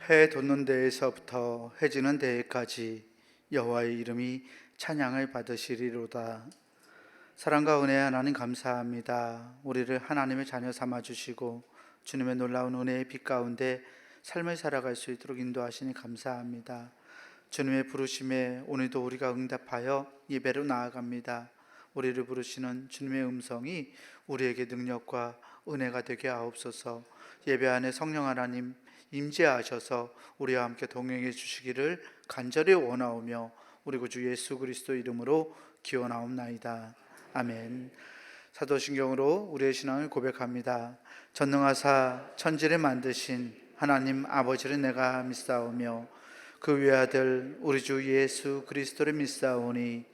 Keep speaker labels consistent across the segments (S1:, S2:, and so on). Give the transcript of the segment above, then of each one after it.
S1: 해 돋는 데에서부터 해 지는 데에까지 여호와의 이름이 찬양을 받으시리로다. 사랑과 은혜의 하나님 감사합니다. 우리를 하나님의 자녀 삼아 주시고 주님의 놀라운 은혜의 빛 가운데 삶을 살아갈 수 있도록 인도하시니 감사합니다. 주님의 부르심에 오늘도 우리가 응답하여 예배로 나아갑니다. 우리를 부르시는 주님의 음성이 우리에게 능력과 은혜가 되게 하옵소서. 예배 안에 성령 하나님 임재하셔서 우리와 함께 동행해 주시기를 간절히 원하오며 우리 구주 예수 그리스도 이름으로 기원하옵나이다. 아멘. 사도신경으로 우리의 신앙을 고백합니다. 전능하사 천지를 만드신 하나님 아버지를 내가 믿사오며 그 외아들 우리 주 예수 그리스도를 믿사오니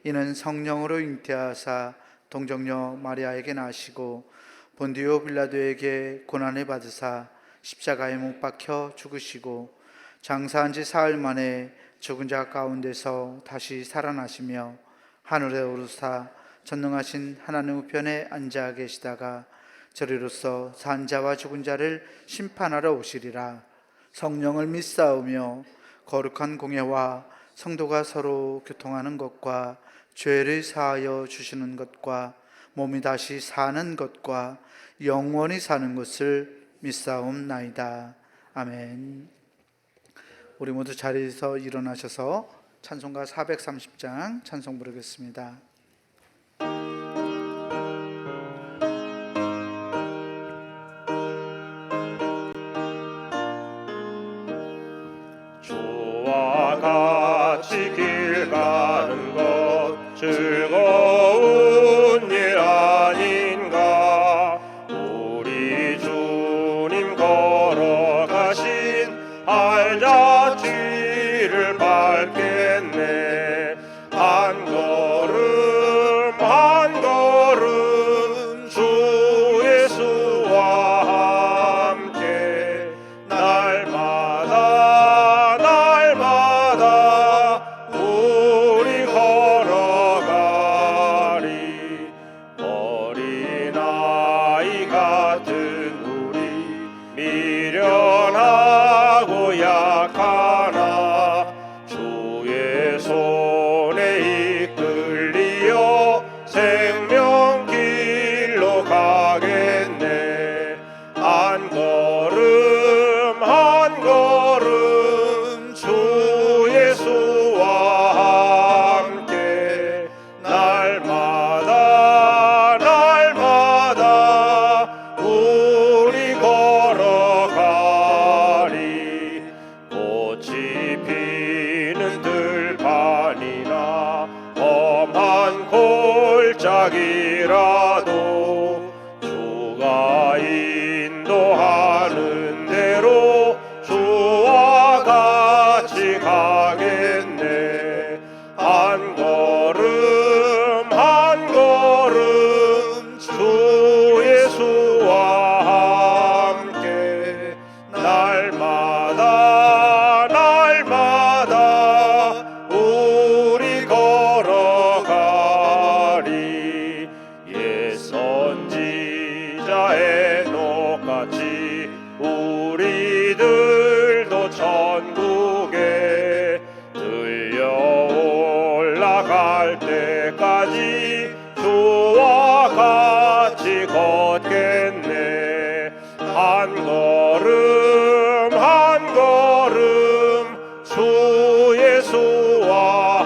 S1: 이는 성령으로 잉태하사 동정녀 마리아에게 나시고 본디오 빌라도에게 고난을 받으사 십자가에 못 박혀 죽으시고 장사한 지 사흘 만에 죽은 자 가운데서 다시 살아나시며 하늘에 오르사 전능하신 하나님 우편에 앉아 계시다가 저리로서 산 자와 죽은 자를 심판하러 오시리라. 성령을 믿사오며 거룩한 공예와 성도가 서로 교통하는 것과 죄를 사하여 주시는 것과 몸이 다시 사는 것과 영원히 사는 것을 믿사옵나이다. 아멘. 우리 모두 자리에서 일어나셔서 찬송가 430장 찬송 부르겠습니다.
S2: 주와 같이 길 가는 것 즐거운 일 아닌가. 우리 주님 걸어가신 알자취를 밟겠네. 한 걸음 한 걸음 주 예수와 함께 날마다 날마다 우리 걸어가리. 어린아이 같은 우리 미련하고 약하나 주의 손에 이끌리어 생명길로 가겠네. 한 걸음 한 걸음 주 예수와 함께 날마다 날마다 우리 걸어가리. 꽃이 피는 들판이나 험한 골짜기라도 주가 인도하는 대로 주와 같이 가겠네. 한 걸음 한 걸음 주 예수와 함께 날마다 날마다 우리 걸어가리. 옛 선지자 에녹같이 우리들도 천국에 들려 올라갈 때까지 주와 같이 걷겠네. 한 걸음 한 걸음 주 예수와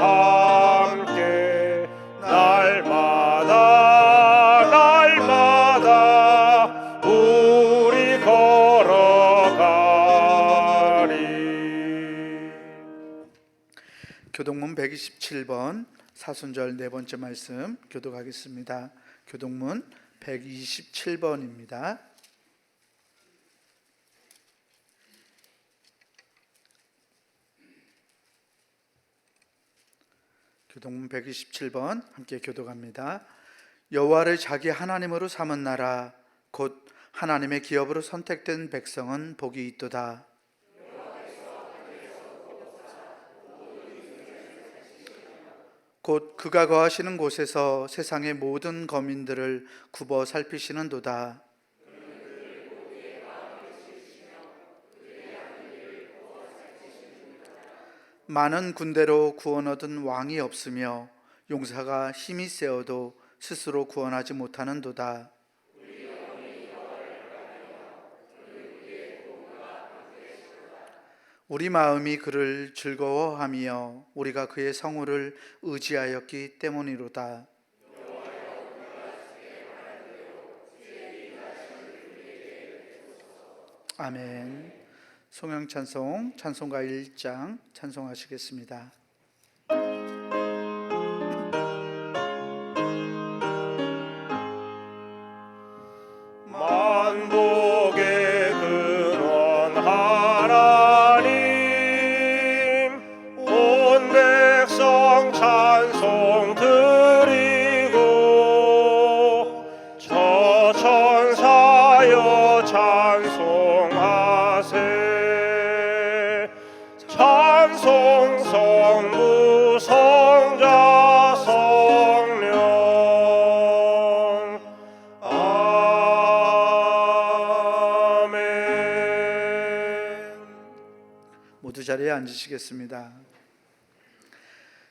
S2: 함께 날마다 날마다 우리 걸어가리.
S1: 교동문 127번 사순절 네 번째 말씀 교독하겠습니다. 교동문 127번입니다. 교동문 127번 함께 교독합니다. 여호와를 자기 하나님으로 삼은 나라 곧 하나님의 기업으로 선택된 백성은 복이 있도다. 곧 그가 거하시는 곳에서 세상의 모든 거민들을 굽어 살피시는도다. 많은 군대로 구원 얻은 왕이 없으며 용사가 힘이 세어도 스스로 구원하지 못하는도다. 우리 마음이 그를 즐거워하며 우리가 그의 성호를 의지하였기 때문이로다. 아멘. 송영 찬송 찬송가 1장 찬송하시겠습니다.
S2: 만복의 근원 하나님, 온 백성 찬송 드리고 저 천사여 찬송하세. 찬송 성부 성자 성령.
S1: 모두 자리에 앉으시겠습니다.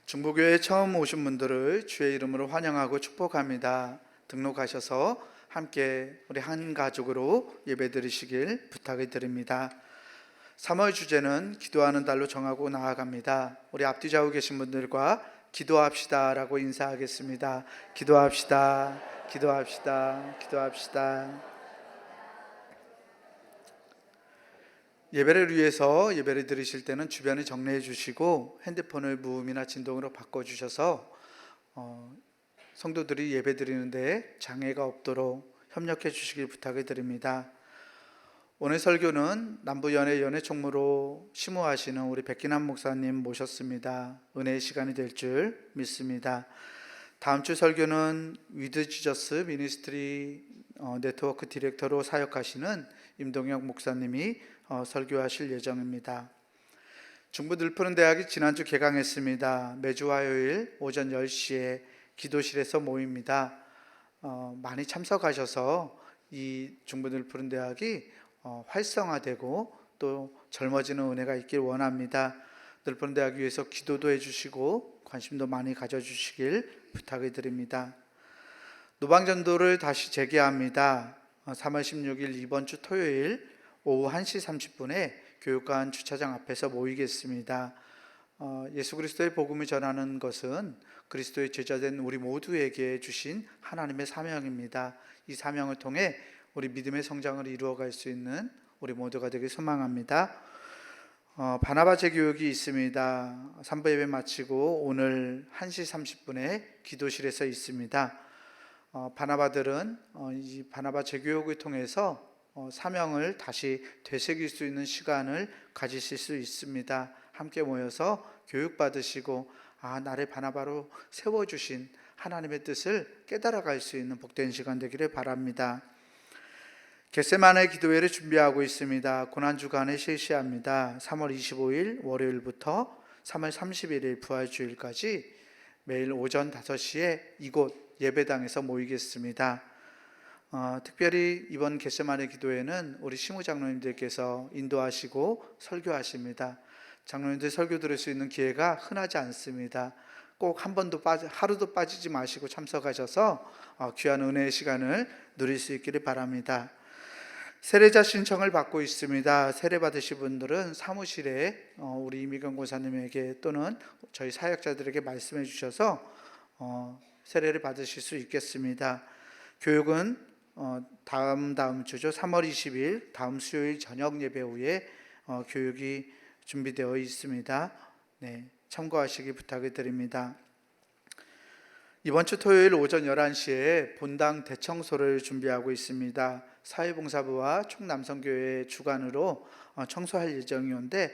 S1: 중보교회에 처음 오신 분들을 주의 이름으로 환영하고 축복합니다. 등록하셔서 함께 우리 한 가족으로 예배드리시길 부탁을 드립니다. 3월 주제는 기도하는 달로 정하고 나아갑니다. 우리 앞뒤 좌우 계신 분들과 기도합시다 라고 인사하겠습니다. 기도합시다, 기도합시다, 기도합시다. 예배를 위해서 예배를 드리실 때는 주변에 정리해 주시고 핸드폰을 무음이나 진동으로 바꿔주셔서 성도들이 예배 드리는데 장애가 없도록 협력해 주시길 부탁을 드립니다. 오늘 설교는 남부연회 연회총무로 심우하시는 우리 백기남 목사님 모셨습니다. 은혜의 시간이 될 줄 믿습니다. 다음 주 설교는 위드 지저스 미니스트리 네트워크 디렉터로 사역하시는 임동혁 목사님이 설교하실 예정입니다. 중부 늘푸른대학이 지난주 개강했습니다. 매주 화요일 오전 10시에 기도실에서 모입니다. 많이 참석하셔서 이 중부 늘푸른대학이 활성화되고 또 젊어지는 은혜가 있길 원합니다. 늘푸른대학 위해서 기도도 해주시고 관심도 많이 가져주시길 부탁을 드립니다. 노방전도를 다시 재개합니다. 3월 16일 이번 주 토요일 오후 1시 30분에 교육관 주차장 앞에서 모이겠습니다. 예수 그리스도의 복음을 전하는 것은 그리스도의 제자된 우리 모두에게 주신 하나님의 사명입니다. 이 사명을 통해 우리 믿음의 성장을 이루어갈 수 있는 우리 모두가 되길 소망합니다. 바나바 재교육이 있습니다. 3부 예배 마치고 오늘 1시 30분에 기도실에서 있습니다. 바나바들은 이 바나바 재교육을 통해서 사명을 다시 되새길 수 있는 시간을 가지실 수 있습니다. 함께 모여서 교육받으시고 나를 바나바로 세워주신 하나님의 뜻을 깨달아갈 수 있는 복된 시간 되기를 바랍니다. 겟세마네 기도회를 준비하고 있습니다. 고난주간에 실시합니다. 3월 25일 월요일부터 3월 31일 부활주일까지 매일 오전 5시에 이곳 예배당에서 모이겠습니다. 특별히 이번 겟세마네 기도회는 우리 시무 장로님들께서 인도하시고 설교하십니다. 장로님들 설교 들을 수 있는 기회가 흔하지 않습니다. 꼭 하루도 빠지지 마시고 참석하셔서 귀한 은혜의 시간을 누릴 수 있기를 바랍니다. 세례자 신청을 받고 있습니다. 세례 받으실 분들은 사무실에 우리 이미경 권사님에게 또는 저희 사역자들에게 말씀해 주셔서 세례를 받으실 수 있겠습니다. 교육은 다음 주죠. 3월 20일 다음 수요일 저녁 예배 후에 교육이 준비되어 있습니다. 네, 참고하시기 부탁을 드립니다. 이번 주 토요일 오전 11시에 본당 대청소를 준비하고 있습니다. 사회봉사부와 총남성교회 주관으로 청소할 예정이온데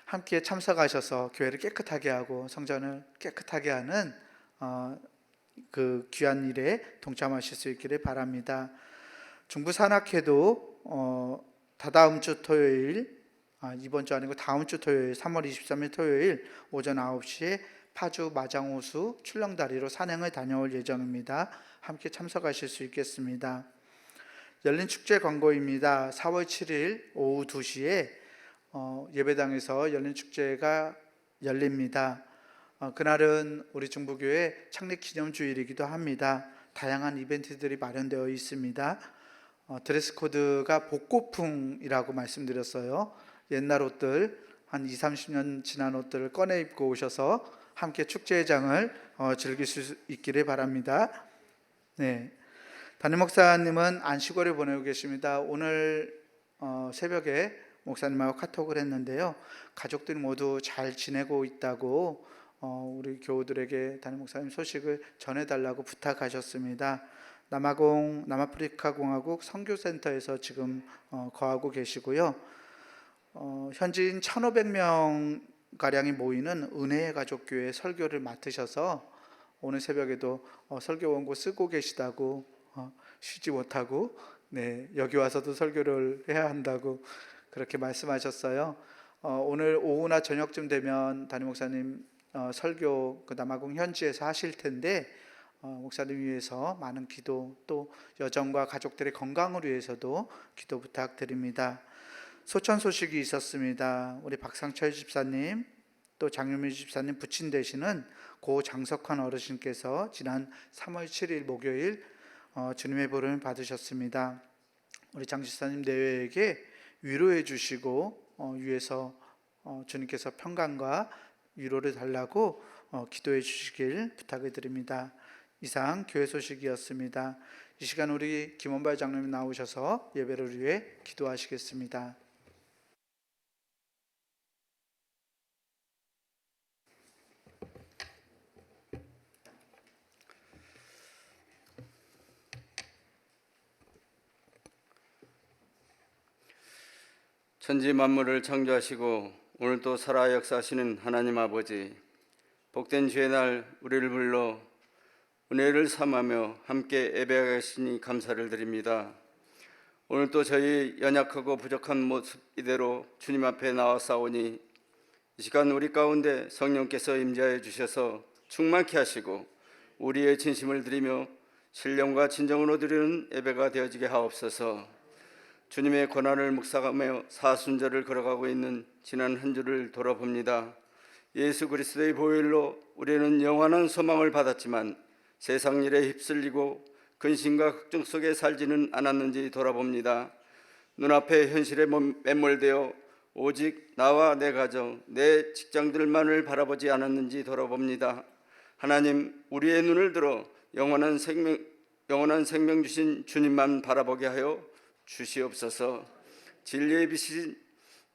S1: 함께 참석하셔서 교회를 깨끗하게 하고 성전을 깨끗하게 하는 그 귀한 일에 동참하실 수 있기를 바랍니다. 중부산악회도 다다음 주 토요일 이번 주 아니고 다음 주 토요일 3월 23일 토요일 오전 9시에 파주 마장호수 출렁다리로 산행을 다녀올 예정입니다. 함께 참석하실 수 있겠습니다. 열린축제 광고입니다. 4월 7일 오후 2시에 예배당에서 열린축제가 열립니다. 그날은 우리 중부교회 창립 기념주일이기도 합니다. 다양한 이벤트들이 마련되어 있습니다. 드레스 코드가 복고풍이라고 말씀드렸어요. 옛날 옷들, 한 20, 30년 지난 옷들을 꺼내 입고 오셔서 함께 축제장을 즐길 수 있기를 바랍니다. 네, 담임 목사님은 안식월을 보내고 계십니다. 오늘 새벽에 목사님하고 카톡을 했는데요. 가족들이 모두 잘 지내고 있다고 우리 교우들에게 담임 목사님 소식을 전해달라고 부탁하셨습니다. 남아프리카 공화국 선교센터에서 지금 거하고 계시고요. 현지인 1,500명 가량이 모이는 은혜의 가족교회 설교를 맡으셔서 오늘 새벽에도 설교 원고 쓰고 계시다고 쉬지 못하고 여기 와서도 설교를 해야 한다고 그렇게 말씀하셨어요. 오늘 오후나 저녁쯤 되면 담임 목사님 설교 그 남아공 현지에서 하실 텐데 목사님 위해서 많은 기도, 또 여정과 가족들의 건강을 위해서도 기도 부탁드립니다. 소천 소식이 있었습니다. 우리 박상철 집사님, 또 장유미 집사님 부친 되시는 고 장석환 어르신께서 지난 3월 7일 목요일 주님의 보름을 받으셨습니다. 우리 장 집사님 내외에게 위로해 주시고 위에서 주님께서 평강과 위로를 달라고 기도해 주시길 부탁을 드립니다. 이상 교회 소식이었습니다. 이 시간 우리 김원발 장로님 나오셔서 예배를 위해 기도하시겠습니다.
S3: 천지 만물을 창조하시고 오늘 또 살아 역사하시는 하나님 아버지, 복된 주의 날 우리를 불러 은혜를 삼하며 함께 예배하시니 감사를 드립니다. 오늘 또 저희 연약하고 부족한 모습 이대로 주님 앞에 나와싸우니 이 시간 우리 가운데 성령께서 임재하여 주셔서 충만케 하시고 우리의 진심을 드리며 신령과 진정으로 드리는 예배가 되어지게 하옵소서. 주님의 고난을 묵상하며 사순절을 걸어가고 있는 지난 한 주를 돌아봅니다. 예수 그리스도의 보혈로 우리는 영원한 소망을 받았지만 세상 일에 휩쓸리고 근심과 걱정 속에 살지는 않았는지 돌아봅니다. 눈앞의 현실에 매몰되어 오직 나와 내 가정, 내 직장들만을 바라보지 않았는지 돌아봅니다. 하나님, 우리의 눈을 들어 영원한 생명 주신 주님만 바라보게 하여 주시옵소서. 진리의 빛이신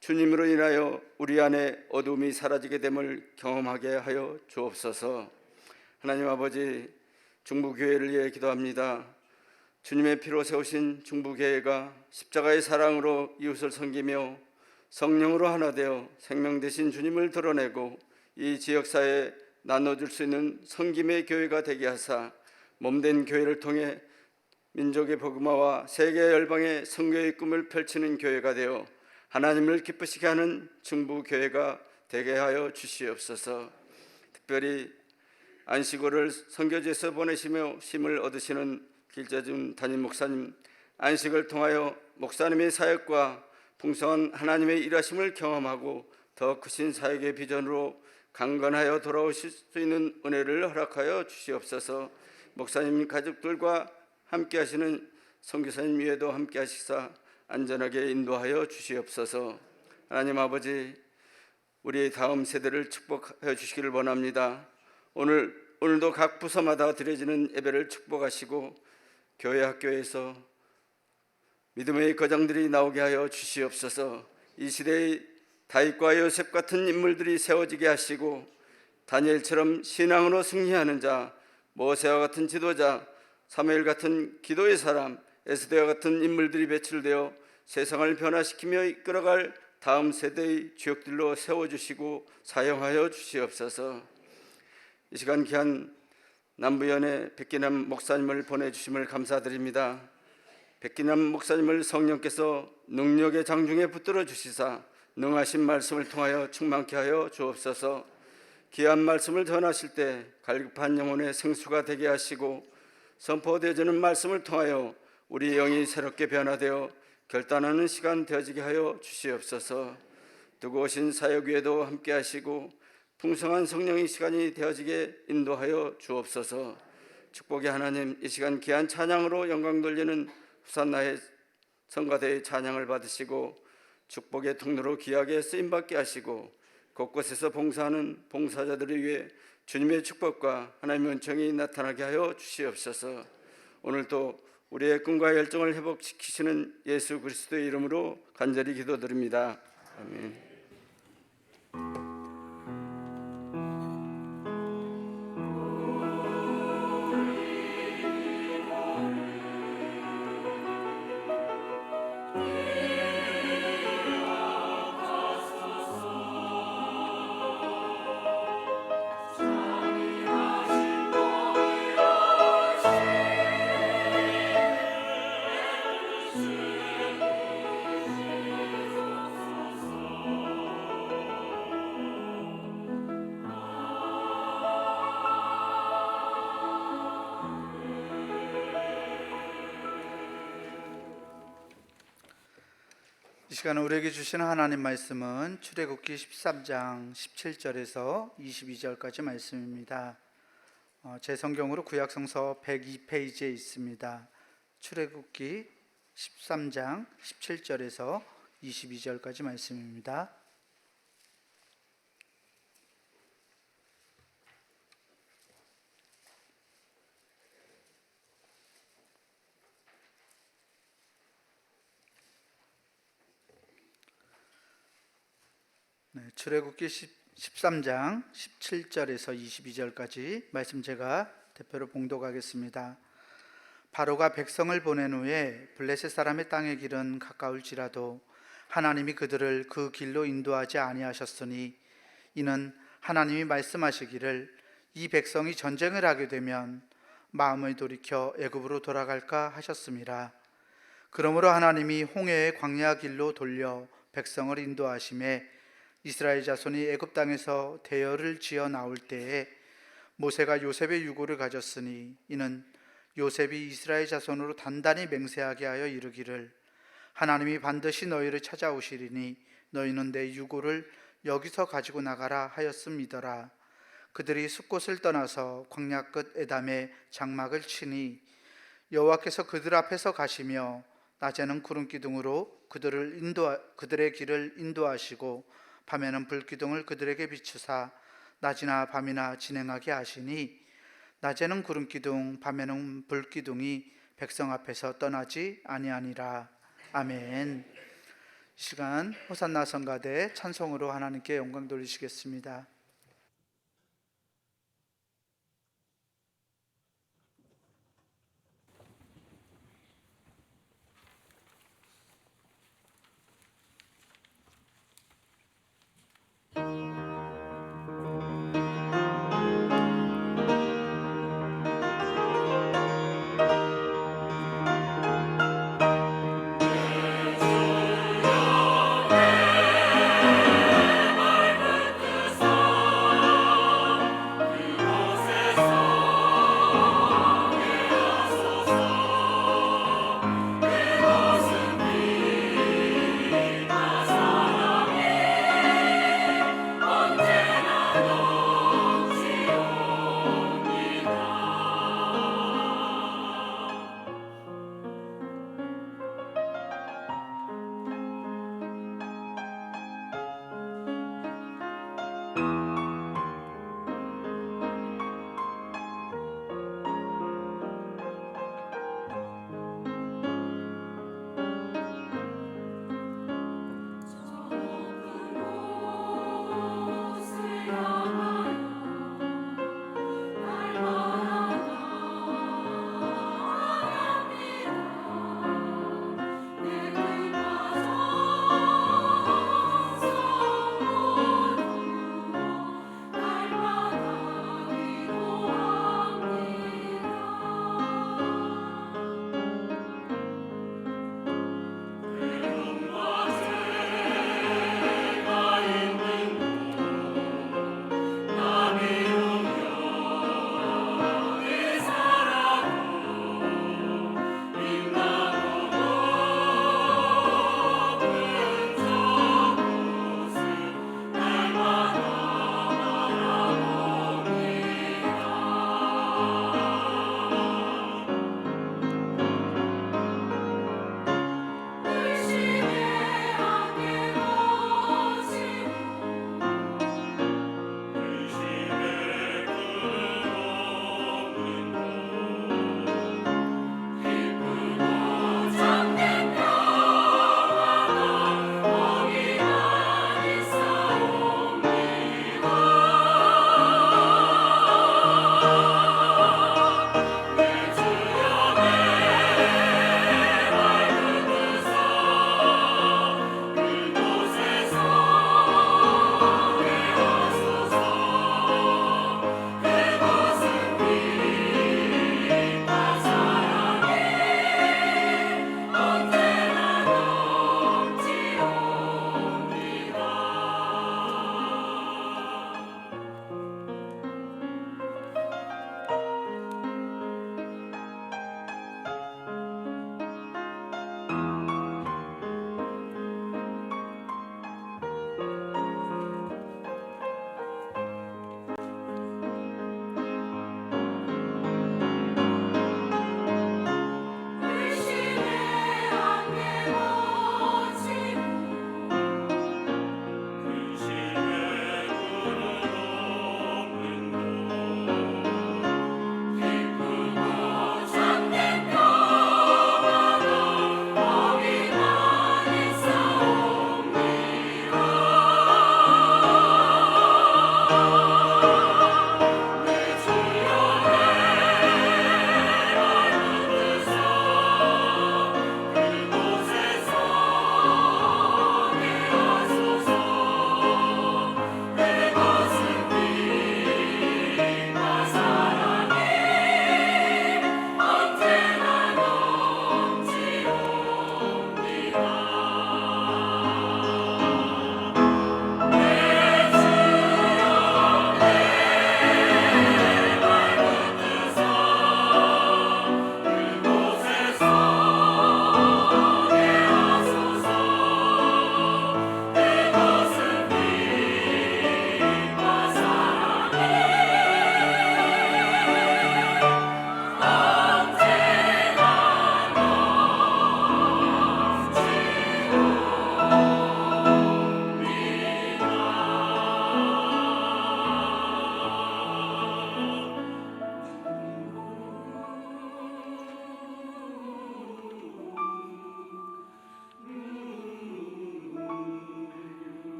S3: 주님으로 인하여 우리 안에 어둠이 사라지게 됨을 경험하게 하여 주옵소서. 하나님 아버지, 중부교회를 위해 기도합니다. 주님의 피로 세우신 중부교회가 십자가의 사랑으로 이웃을 섬기며 성령으로 하나 되어 생명 되신 주님을 드러내고 이 지역사회에 나눠줄 수 있는 섬김의 교회가 되게 하사 몸된 교회를 통해 민족의 복음화와 세계 열방의 선교의 꿈을 펼치는 교회가 되어 하나님을 기쁘시게 하는 중부교회가 되게 하여 주시옵소서. 특별히 안식월을 선교지에서 보내시며 쉼을 얻으시는 길재준 담임 목사님, 안식을 통하여 목사님의 사역과 풍성한 하나님의 일하심을 경험하고 더 크신 사역의 비전으로 강건하여 돌아오실 수 있는 은혜를 허락하여 주시옵소서. 목사님 가족들과 함께 하시는 선교사님 위에도 함께 하시사 안전하게 인도하여 주시옵소서. 하나님 아버지, 우리의 다음 세대를 축복하여 주시기를 원합니다. 오늘도 각 부서마다 드려지는 예배를 축복하시고 교회 학교에서 믿음의 거장들이 나오게 하여 주시옵소서. 이 시대의 다윗과 요셉 같은 인물들이 세워지게 하시고 다니엘처럼 신앙으로 승리하는 자, 모세와 같은 지도자, 사무엘 같은 기도의 사람, 에스더와 같은 인물들이 배출되어 세상을 변화시키며 이끌어갈 다음 세대의 주역들로 세워주시고 사용하여 주시옵소서. 이 시간 귀한 남부연의 백기남 목사님을 보내주심을 감사드립니다. 백기남 목사님을 성령께서 능력의 장중에 붙들어 주시사 능하신 말씀을 통하여 충만케 하여 주옵소서. 귀한 말씀을 전하실 때 갈급한 영혼의 생수가 되게 하시고 선포되어지는 말씀을 통하여 우리 영이 새롭게 변화되어 결단하는 시간 되어지게 하여 주시옵소서. 두고 오신 사역 위에도 함께 하시고 풍성한 성령의 시간이 되어지게 인도하여 주옵소서. 축복의 하나님, 이 시간 귀한 찬양으로 영광 돌리는 후산나의 성가대의 찬양을 받으시고 축복의 통로로 귀하게 쓰임받게 하시고 곳곳에서 봉사하는 봉사자들을 위해 주님의 축복과 하나님의 은총이 나타나게 하여 주시옵소서. 오늘도 우리의 꿈과 열정을 회복시키시는 예수 그리스도의 이름으로 간절히 기도드립니다. 아멘.
S1: 이 시간 우리에게 주시는 하나님 말씀은 출애굽기 13장 17절에서 22절까지 말씀입니다. 제 성경으로 구약성서 102페이지에 있습니다. 출애굽기 13장 17절에서 22절까지 말씀입니다. 출애굽기 13장 17절에서 22절까지 말씀 제가 대표로 봉독하겠습니다. 바로가 백성을 보낸 후에 블레셋 사람의 땅의 길은 가까울지라도 하나님이 그들을 그 길로 인도하지 아니하셨으니 이는 하나님이 말씀하시기를 이 백성이 전쟁을 하게 되면 마음을 돌이켜 애굽으로 돌아갈까 하셨음이라. 그러므로 하나님이 홍해의 광야 길로 돌려 백성을 인도하심에 이스라엘 자손이 애굽 땅에서 대열을 지어 나올 때에 모세가 요셉의 유고를 가졌으니 이는 요셉이 이스라엘 자손으로 단단히 맹세하게 하여 이르기를 하나님이 반드시 너희를 찾아오시리니 너희는 내 유고를 여기서 가지고 나가라 하였음이더라. 그들이 숲곳을 떠나서 광야 끝 에담에 장막을 치니 여호와께서 그들 앞에서 가시며 낮에는 구름 기둥으로 그들의 길을 인도하시고 밤에는 불기둥을 그들에게 비추사 낮이나 밤이나 진행하게 하시니 낮에는 구름기둥 밤에는 불기둥이 백성 앞에서 떠나지 아니하니라. 아멘. 이 시간 호산나 성가대 찬송으로 하나님께 영광 돌리시겠습니다.
S4: 그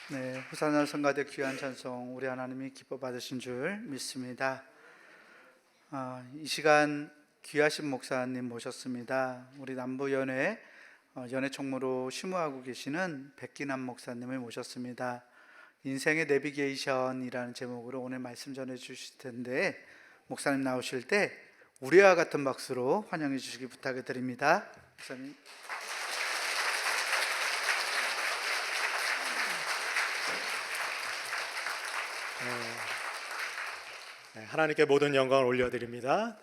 S1: 네, 호산나 성가대 귀한 찬송 우리 하나님이 기뻐 받으신 줄 믿습니다. 이 시간 귀하신 목사님 모셨습니다. 우리 남부 연회 연회 총무로 심우하고 계시는 백기남 목사님을 모셨습니다. 인생의 내비게이션이라는 제목으로 오늘 말씀 전해 주실 텐데 목사님 나오실 때 우리와 같은 박수로 환영해 주시기 부탁을 드립니다. 목사님.
S4: 하나님께 모든 영광을 올려드립니다.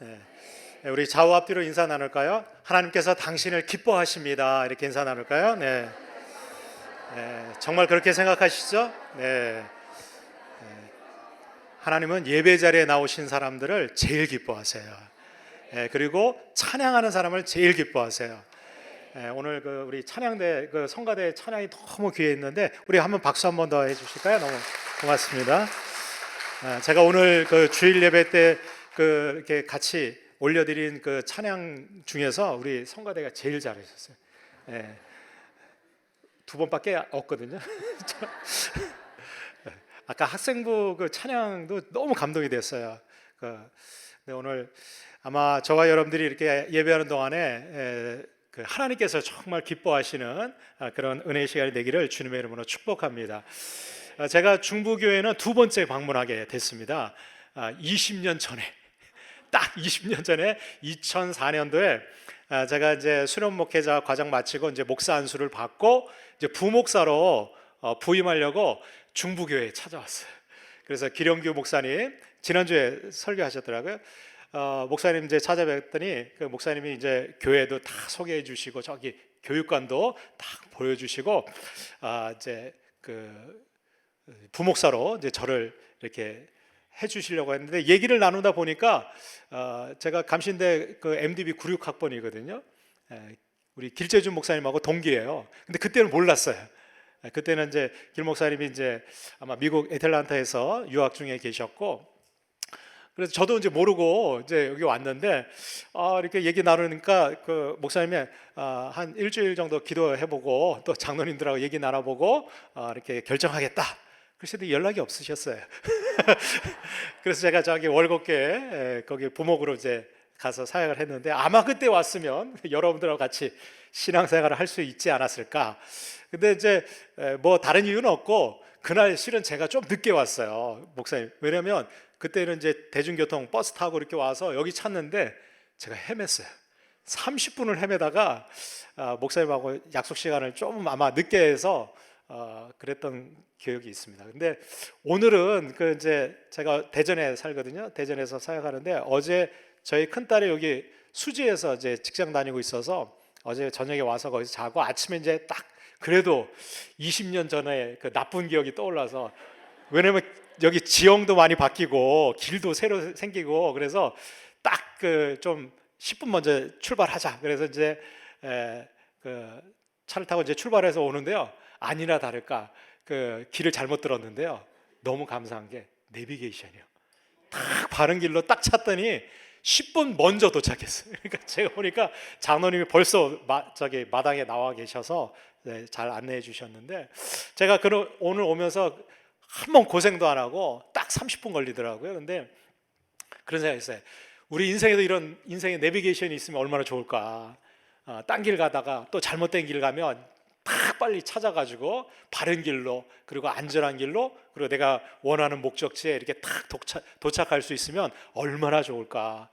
S4: 우리 좌우 앞뒤로 인사 나눌까요? 하나님께서 당신을 기뻐하십니다. 이렇게 인사 나눌까요? 네. 정말 그렇게 생각하시죠? 네. 하나님은 예배 자리에 나오신 사람들을 제일 기뻐하세요. 그리고 찬양하는 사람을 제일 기뻐하세요. 오늘 우리 찬양대 성가대 찬양이 너무 귀했는데 우리 한번 박수 한번 더 해주실까요? 너무 고맙습니다. 제가 오늘 주일 예배 때 이렇게 같이 올려드린 찬양 중에서 우리 성가대가 제일 잘하셨어요. 두 번밖에 없거든요. 아까 학생부 찬양도 너무 감동이 됐어요. 근데 오늘 아마 저와 여러분들이 이렇게 예배하는 동안에 하나님께서 정말 기뻐하시는 그런 은혜의 시간이 되기를 주님의 이름으로 축복합니다. 제가 중부교회는 두 번째 방문하게 됐습니다. 20년 전에, 딱 20년 전에 2004년도에 제가 이제 수련 목회자 과정 마치고 이제 목사 안수를 받고 이제 부목사로 부임하려고 중부교회에 찾아왔어요. 그래서 기령규 목사님 지난주에 설교하셨더라고요. 목사님 이제 찾아뵙더니 그 목사님이 이제 교회도 다 소개해 주시고 저기 교육관도 딱 보여주시고 이제 부목사로 이제 저를 이렇게 해주시려고 했는데 얘기를 나누다 보니까 제가 감신대 MDB 96학번이거든요. 우리 길재준 목사님하고 동기예요. 근데 그때는 몰랐어요. 그때는 이제 길 목사님이 이제 아마 미국 애틀란타에서 유학 중에 계셨고, 그래서 저도 이제 모르고 이제 여기 왔는데 이렇게 얘기 나누니까 목사님이 한 일주일 정도 기도해보고 또 장로님들하고 얘기 나눠보고 이렇게 결정하겠다. 그래서 연락이 없으셨어요. 그래서 제가 저기 월곡교회 거기 부목으로 이제 가서 사역을 했는데 아마 그때 왔으면 여러분들하고 같이 신앙생활을 할 수 있지 않았을까. 근데 이제 뭐 다른 이유는 없고 그날 실은 제가 좀 늦게 왔어요, 목사님. 왜냐면 그때는 이제 대중교통 버스 타고 이렇게 와서 여기 찾는데 제가 헤맸어요. 30분을 헤매다가 목사님하고 약속 시간을 좀 아마 늦게 해서 그랬던 기억이 있습니다. 근데 오늘은 이제 제가 대전에 살거든요. 대전에서 사역하는데 어제 저희 큰 딸이 여기 수지에서 이제 직장 다니고 있어서 어제 저녁에 와서 거기서 자고 아침에 이제 딱 그래도 20년 전에 그 나쁜 기억이 떠올라서, 왜냐면 여기 지형도 많이 바뀌고 길도 새로 생기고 그래서 딱 좀 10분 먼저 출발하자. 그래서 이제 차를 타고 이제 출발해서 오는데요. 아니나 다를까 길을 잘못 들었는데요. 너무 감사한 게 내비게이션이요. 딱 바른 길로 딱 찾더니 10분 먼저 도착했어요. 그러니까 제가 보니까 장로님이 벌써 마당에 나와 계셔서 잘 안내해 주셨는데 제가 오늘 오면서 한 번 고생도 안 하고 딱 30분 걸리더라고요. 근데 그런 생각이 있어요. 우리 인생에도 이런 인생의 내비게이션이 있으면 얼마나 좋을까. 딴 길 가다가 또 잘못된 길 가면 딱 빨리 찾아가지고 바른 길로, 그리고 안전한 길로, 그리고 내가 원하는 목적지에 이렇게 딱 도착할 수 있으면 얼마나 좋을까.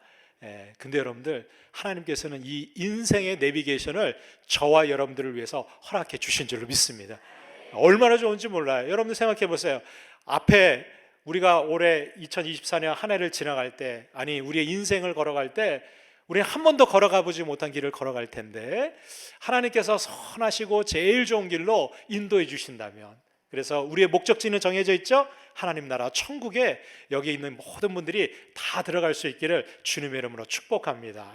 S4: 근데 여러분들, 하나님께서는 이 인생의 내비게이션을 저와 여러분들을 위해서 허락해 주신 줄로 믿습니다. 얼마나 좋은지 몰라요. 여러분들 생각해 보세요. 앞에 우리가 올해 2024년 한 해를 지나갈 때, 아니 우리의 인생을 걸어갈 때 우리는 한 번도 걸어가 보지 못한 길을 걸어갈 텐데 하나님께서 선하시고 제일 좋은 길로 인도해 주신다면, 그래서 우리의 목적지는 정해져 있죠. 하나님 나라 천국에 여기 있는 모든 분들이 다 들어갈 수 있기를 주님의 이름으로 축복합니다.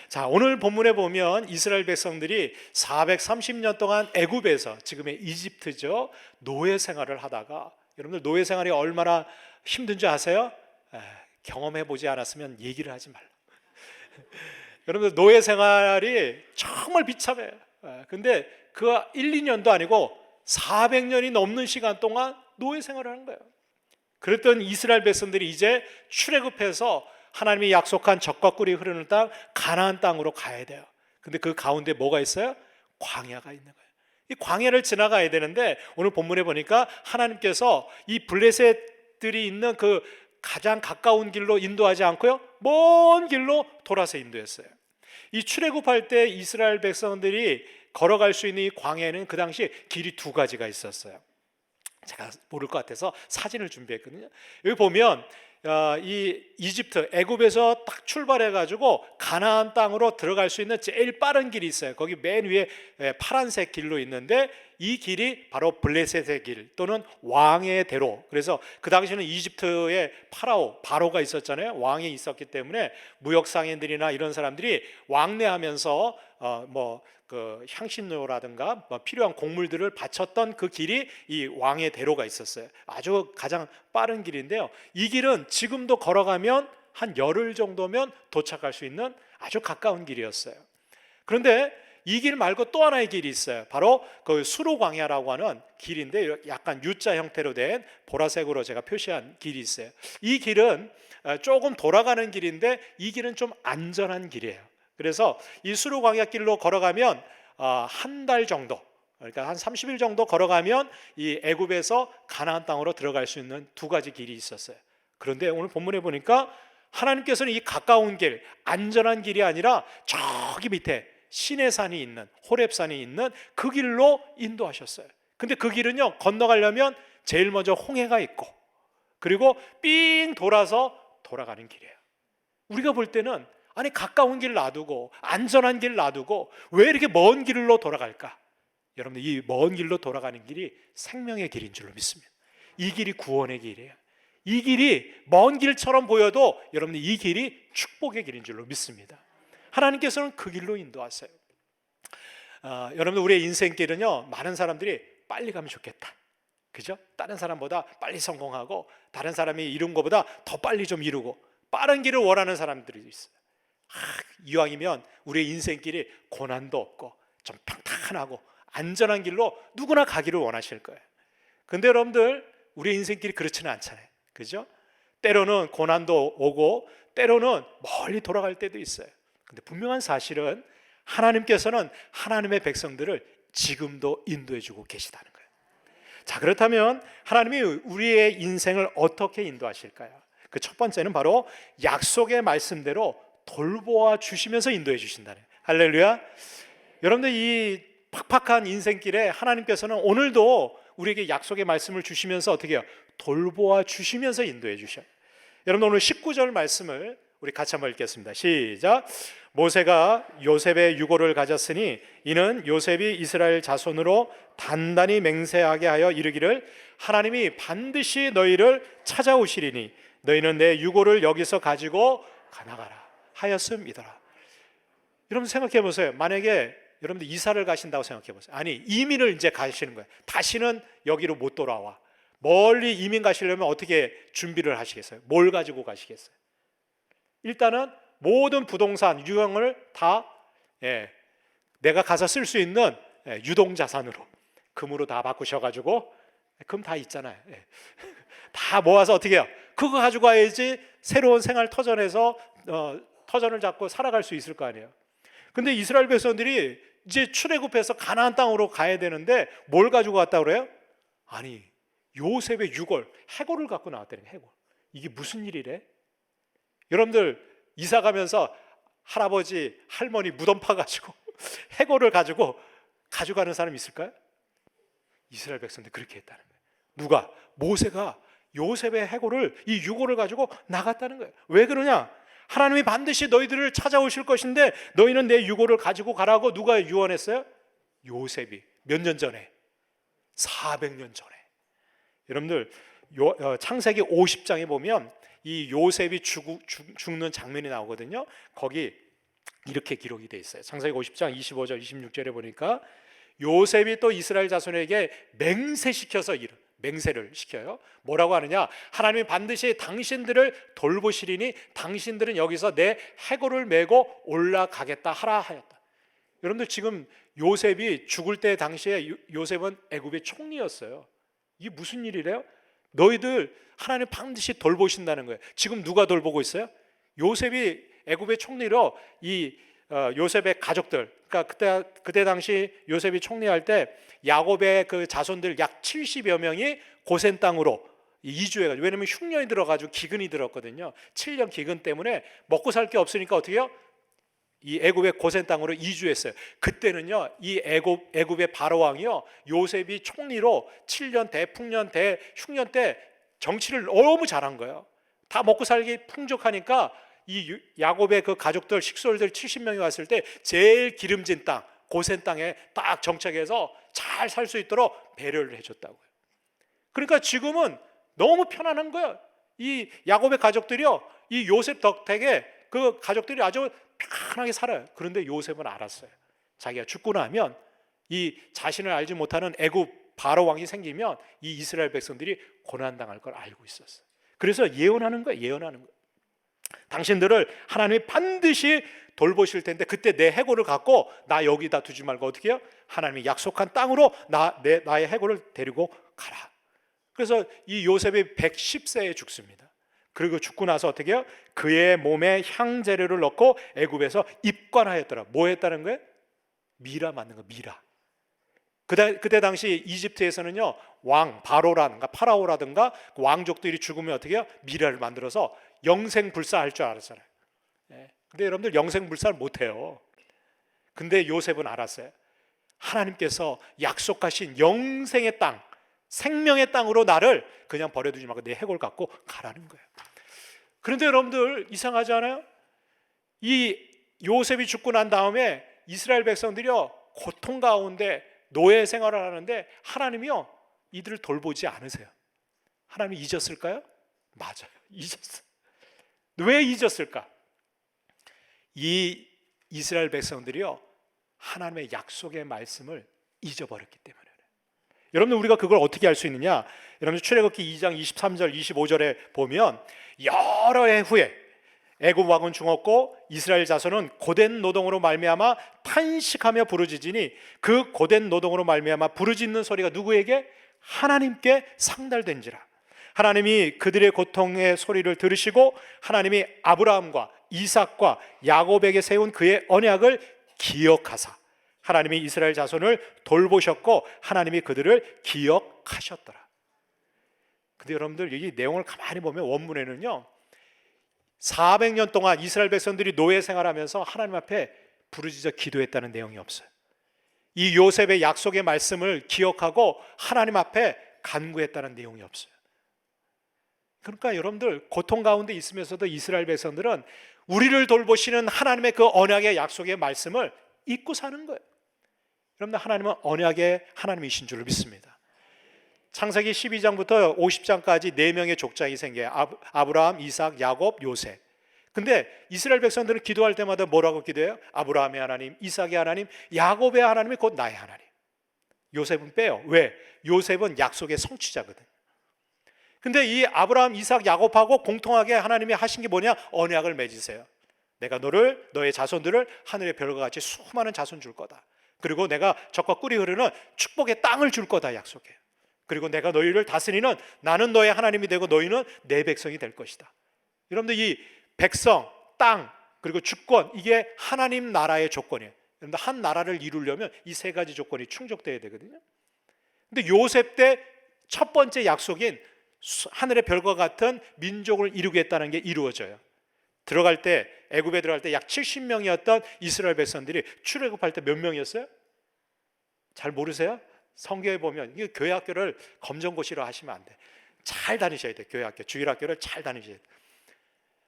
S4: 자, 오늘 본문에 보면 이스라엘 백성들이 430년 동안 애굽에서, 지금의 이집트죠, 노예 생활을 하다가, 여러분들 노예 생활이 얼마나 힘든지 아세요? 경험해 보지 않았으면 얘기를 하지 말라. 여러분들 노예 생활이 정말 비참해요. 근데 그 1, 2년도 아니고 400년이 넘는 시간 동안 노예 생활을 하는 거예요. 그랬던 이스라엘 백성들이 이제 출애굽해서 하나님이 약속한 젖과 꿀이 흐르는 땅 가나안 땅으로 가야 돼요. 근데 그 가운데 뭐가 있어요? 광야가 있는 거예요. 이 광야를 지나가야 되는데 오늘 본문에 보니까 하나님께서 이 블레셋들이 있는 그 가장 가까운 길로 인도하지 않고요, 먼 길로 돌아서 인도했어요. 이 출애굽할 때 이스라엘 백성들이 걸어갈 수 있는 이 광야에는 그 당시 길이 두 가지가 있었어요. 제가 모를 것 같아서 사진을 준비했거든요. 여기 보면 이 이집트 애굽에서 딱 출발해 가지고 가나안 땅으로 들어갈 수 있는 제일 빠른 길이 있어요. 거기 맨 위에 파란색 길로 있는데 이 길이 바로 블레셋의 길 또는 왕의 대로. 그래서 그 당시에는 이집트에 바로가 있었잖아요. 왕이 있었기 때문에 무역 상인들이나 이런 사람들이 왕래하면서 그 향신료라든가 필요한 곡물들을 바쳤던 그 길이 이 왕의 대로가 있었어요. 아주 가장 빠른 길인데요. 이 길은 지금도 걸어가면 한 열흘 정도면 도착할 수 있는 아주 가까운 길이었어요. 그런데 이 길 말고 또 하나의 길이 있어요. 바로 그 수로광야라고 하는 길인데 약간 U자 형태로 된 보라색으로 제가 표시한 길이 있어요. 이 길은 조금 돌아가는 길인데 이 길은 좀 안전한 길이에요. 그래서 이 수로광야 길로 걸어가면 한 달 정도, 그러니까 한 30일 정도 걸어가면 이 애굽에서 가나안 땅으로 들어갈 수 있는 두 가지 길이 있었어요. 그런데 오늘 본문에 보니까 하나님께서는 이 가까운 길, 안전한 길이 아니라 저기 밑에 시내산이 있는, 호렙산이 있는 그 길로 인도하셨어요. 근데 그 길은요, 건너가려면 제일 먼저 홍해가 있고 그리고 삥 돌아서 돌아가는 길이에요. 우리가 볼 때는 아니 가까운 길 놔두고 안전한 길 놔두고 왜 이렇게 먼 길로 돌아갈까? 여러분들 이 먼 길로 돌아가는 길이 생명의 길인 줄로 믿습니다. 이 길이 구원의 길이에요. 이 길이 먼 길처럼 보여도 여러분들 이 길이 축복의 길인 줄로 믿습니다. 하나님께서는 그 길로 인도하세요. 여러분들 우리의 인생길은요, 많은 사람들이 빨리 가면 좋겠다, 그죠? 다른 사람보다 빨리 성공하고 다른 사람이 이룬 것보다 더 빨리 좀 이루고 빠른 길을 원하는 사람들이 있어요. 이왕이면 우리의 인생길이 고난도 없고 좀 평탄하고 안전한 길로 누구나 가기를 원하실 거예요. 근데 여러분들 우리의 인생길이 그렇지는 않잖아요, 그죠? 때로는 고난도 오고 때로는 멀리 돌아갈 때도 있어요. 근데 분명한 사실은 하나님께서는 하나님의 백성들을 지금도 인도해주고 계시다는 거예요. 자, 그렇다면 하나님이 우리의 인생을 어떻게 인도하실까요? 그 첫 번째는 바로 약속의 말씀대로 돌보아 주시면서 인도해 주신다는 거예요. 할렐루야. 여러분들 이 팍팍한 인생길에 하나님께서는 오늘도 우리에게 약속의 말씀을 주시면서 어떻게 해요? 돌보아 주시면서 인도해 주셔요. 여러분 오늘 19절 말씀을 우리 같이 한번 읽겠습니다. 시작. 모세가 요셉의 유고를 가졌으니 이는 요셉이 이스라엘 자손으로 단단히 맹세하게 하여 이르기를 하나님이 반드시 너희를 찾아오시리니 너희는 내 유고를 여기서 가지고 가나가라 하였음이더라. 여러분 생각해 보세요. 만약에 여러분들 이사를 가신다고 생각해 보세요. 아니 이민을 이제 가시는 거예요. 다시는 여기로 못 돌아와. 멀리 이민 가시려면 어떻게 준비를 하시겠어요? 뭘 가지고 가시겠어요? 일단은 모든 부동산 유형을 다 내가 가서 쓸 수 있는 유동자산으로 금으로 다 바꾸셔가지고 금 다 있잖아요. 다 모아서 어떻게 해요? 그거 가지고 가야지 새로운 생활 터전에서 터전을 잡고 살아갈 수 있을 거 아니에요. 근데 이스라엘 백성들이 이제 출애굽해서 가나안 땅으로 가야 되는데 뭘 가지고 갔다 그래요? 아니 요셉의 유골, 해골을 갖고 나왔다는 거예요. 해골. 이게 무슨 일이래? 여러분들 이사 가면서 할아버지, 할머니 무덤 파가지고 해골을 가지고 가져가는 사람 있을까요? 이스라엘 백성들 그렇게 했다는 거예요. 누가? 모세가 요셉의 해골을 이 유골을 가지고 나갔다는 거예요. 왜 그러냐? 하나님이 반드시 너희들을 찾아오실 것인데 너희는 내 유골을 가지고 가라고 누가 유언했어요? 요셉이. 몇 년 전에? 400년 전에. 여러분들 창세기 50장에 보면 이 요셉이 죽는 장면이 나오거든요. 거기 이렇게 기록이 돼 있어요. 창세기 50장 25절 26절에 보니까 요셉이 또 이스라엘 자손에게 맹세를 시켜요. 뭐라고 하느냐? 하나님이 반드시 당신들을 돌보시리니 당신들은 여기서 내 해골을 메고 올라가겠다 하라 하였다. 여러분들 지금 요셉이 죽을 때 당시에 요셉은 애굽의 총리였어요. 이게 무슨 일이래요? 너희들 하나님 반드시 돌보신다는 거예요. 지금 누가 돌보고 있어요? 요셉이 애굽의 총리로 이 요셉의 가족들, 그러니까 그때 당시 요셉이 총리할 때 야곱의 그 자손들 약 70여 명이 고센 땅으로 이주해가지고, 왜냐면 흉년이 들어가지고 기근이 들었거든요. 7년 기근 때문에 먹고 살 게 없으니까 어떻게 해요? 이 애굽의 고센 땅으로 이주했어요. 그때는요, 이 애굽의 바로 왕이요, 요셉이 총리로 7년 대풍년 대흉년 때 정치를 너무 잘한 거예요. 다 먹고 살기 풍족하니까 이 야곱의 그 가족들 식솔들 70명이 왔을 때 제일 기름진 땅 고센 땅에 딱 정착해서 잘 살 수 있도록 배려를 해줬다고요. 그러니까 지금은 너무 편안한 거예요. 이 야곱의 가족들이요, 이 요셉 덕택에 그 가족들이 아주 편하게 살아요. 그런데 요셉은 알았어요. 자기가 죽고 나면 이 자신을 알지 못하는 애굽 바로 왕이 생기면 이 이스라엘 백성들이 고난당할 걸 알고 있었어요. 그래서 예언하는 거예요. 예언하는 거예요. 당신들을 하나님이 반드시 돌보실 텐데 그때 내 해골을 갖고 나 여기다 두지 말고 어떻게 해요? 하나님이 약속한 땅으로 나의 해골을 데리고 가라. 그래서 이 요셉이 110세에 죽습니다. 그리고 죽고 나서 어떻게 해요? 그의 몸에 향재료를 넣고 애굽에서 입관하였더라. 뭐 했다는 거예요? 미라 맞는 거, 미라. 그때 당시 이집트에서는요, 왕 바로라든가 파라오라든가 그 왕족들이 죽으면 어떻게 해요? 미라를 만들어서 영생불사할 줄 알았잖아요. 근데 여러분들 영생불사를 못해요. 근데 요셉은 알았어요. 하나님께서 약속하신 영생의 땅, 생명의 땅으로 나를 그냥 버려두지 말고 내 해골 갖고 가라는 거예요. 그런데 여러분들 이상하지 않아요? 이 요셉이 죽고 난 다음에 이스라엘 백성들이요, 고통 가운데 노예 생활을 하는데 하나님이요, 이들을 돌보지 않으세요. 하나님이 잊었을까요? 맞아요, 잊었어요. 왜 잊었을까? 이 이스라엘 백성들이요, 하나님의 약속의 말씀을 잊어버렸기 때문에. 여러분들 우리가 그걸 어떻게 알 수 있느냐? 여러분 출애굽기 2장 23절 25절에 보면 여러 해 후에 애굽 왕은 죽었고 이스라엘 자손은 고된 노동으로 말미암아 탄식하며 부르짖으니 그 고된 노동으로 말미암아 부르짖는 소리가 누구에게? 하나님께 상달된지라. 하나님이 그들의 고통의 소리를 들으시고 하나님이 아브라함과 이삭과 야곱에게 세운 그의 언약을 기억하사 하나님이 이스라엘 자손을 돌보셨고 하나님이 그들을 기억하셨더라. 근데 여러분들 이 내용을 가만히 보면 원문에는요, 400년 동안 이스라엘 백성들이 노예 생활하면서 하나님 앞에 부르짖어 기도했다는 내용이 없어요. 이 요셉의 약속의 말씀을 기억하고 하나님 앞에 간구했다는 내용이 없어요. 그러니까 여러분들 고통 가운데 있으면서도 이스라엘 백성들은 우리를 돌보시는 하나님의 그 언약의 약속의 말씀을 잊고 사는 거예요. 여러분들 하나님은 언약의 하나님이신 줄 믿습니다. 창세기 12장부터 50장까지 4명의 족장이 생겨요. 아브라함, 이삭, 야곱, 요셉. 근데 이스라엘 백성들은 기도할 때마다 뭐라고 기도해요? 아브라함의 하나님, 이삭의 하나님, 야곱의 하나님이 곧 나의 하나님. 요셉은 빼요. 왜? 요셉은 약속의 성취자거든. 근데 이 아브라함, 이삭, 야곱하고 공통하게 하나님이 하신 게 뭐냐? 언약을 맺으세요. 내가 너의 자손들을 하늘의 별과 같이 수많은 자손 줄 거다. 그리고 내가 적과 꿀이 흐르는 축복의 땅을 줄 거다 약속해요. 그리고 내가 너희를 다스리는 나는 너의 하나님이 되고 너희는 내 백성이 될 것이다. 여러분들 이 백성, 땅, 그리고 주권, 이게 하나님 나라의 조건이에요. 여러분들 한 나라를 이루려면 이 3가지 조건이 충족돼야 되거든요. 근데 요셉 때 첫 번째 약속인 하늘의 별과 같은 민족을 이루겠다는 게 이루어져요. 들어갈 때, 애굽에 들어갈 때 약 70명이었던 이스라엘 백성들이 출애굽할 때 몇 명이었어요? 잘 모르세요? 성경에 보면 이 교회 학교를 검정고시로 하시면 안 돼. 잘 다니셔야 돼. 교회 학교, 주일 학교를 잘 다니셔야 돼.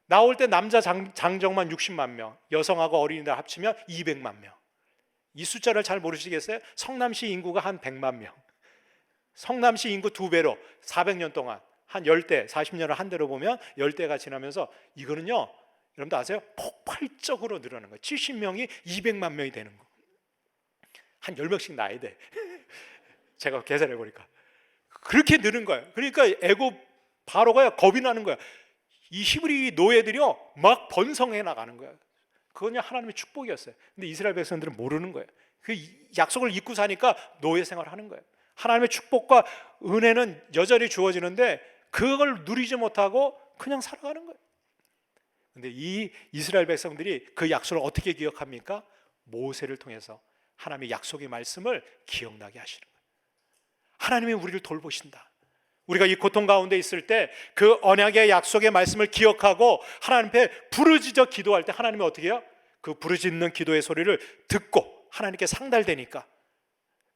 S4: 나올 때 남자 장정만 60만 명, 여성하고 어린이들 합치면 200만 명. 이 숫자를 잘 모르시겠어요? 성남시 인구가 한 100만 명. 성남시 인구 2배로 400년 동안 한 10대, 40년을 한 대로 보면 10대가 지나면서 이거는요, 여러분들 아세요? 폭발적으로 늘어나는 거예요. 70명이 200만 명이 되는 거. 한 10명씩 낳아야 돼. 제가 계산해 보니까 그렇게 느는 거예요. 그러니까 애굽 바로가 겁이 나는 거야. 이 히브리 노예들이요 막 번성해 나가는 거야. 그건 하나님의 축복이었어요. 근데 이스라엘 백성들은 모르는 거예요. 그 약속을 잊고 사니까 노예 생활을 하는 거예요. 하나님의 축복과 은혜는 여전히 주어지는데 그걸 누리지 못하고 그냥 살아가는 거예요. 근데 이 이스라엘 백성들이 그 약속을 어떻게 기억합니까? 모세를 통해서 하나님의 약속의 말씀을 기억나게 하시는 거예요. 하나님이 우리를 돌보신다. 우리가 이 고통 가운데 있을 때 그 언약의 약속의 말씀을 기억하고 하나님 앞에 부르짖어 기도할 때 하나님이 어떻게 해요? 그 부르짖는 기도의 소리를 듣고 하나님께 상달되니까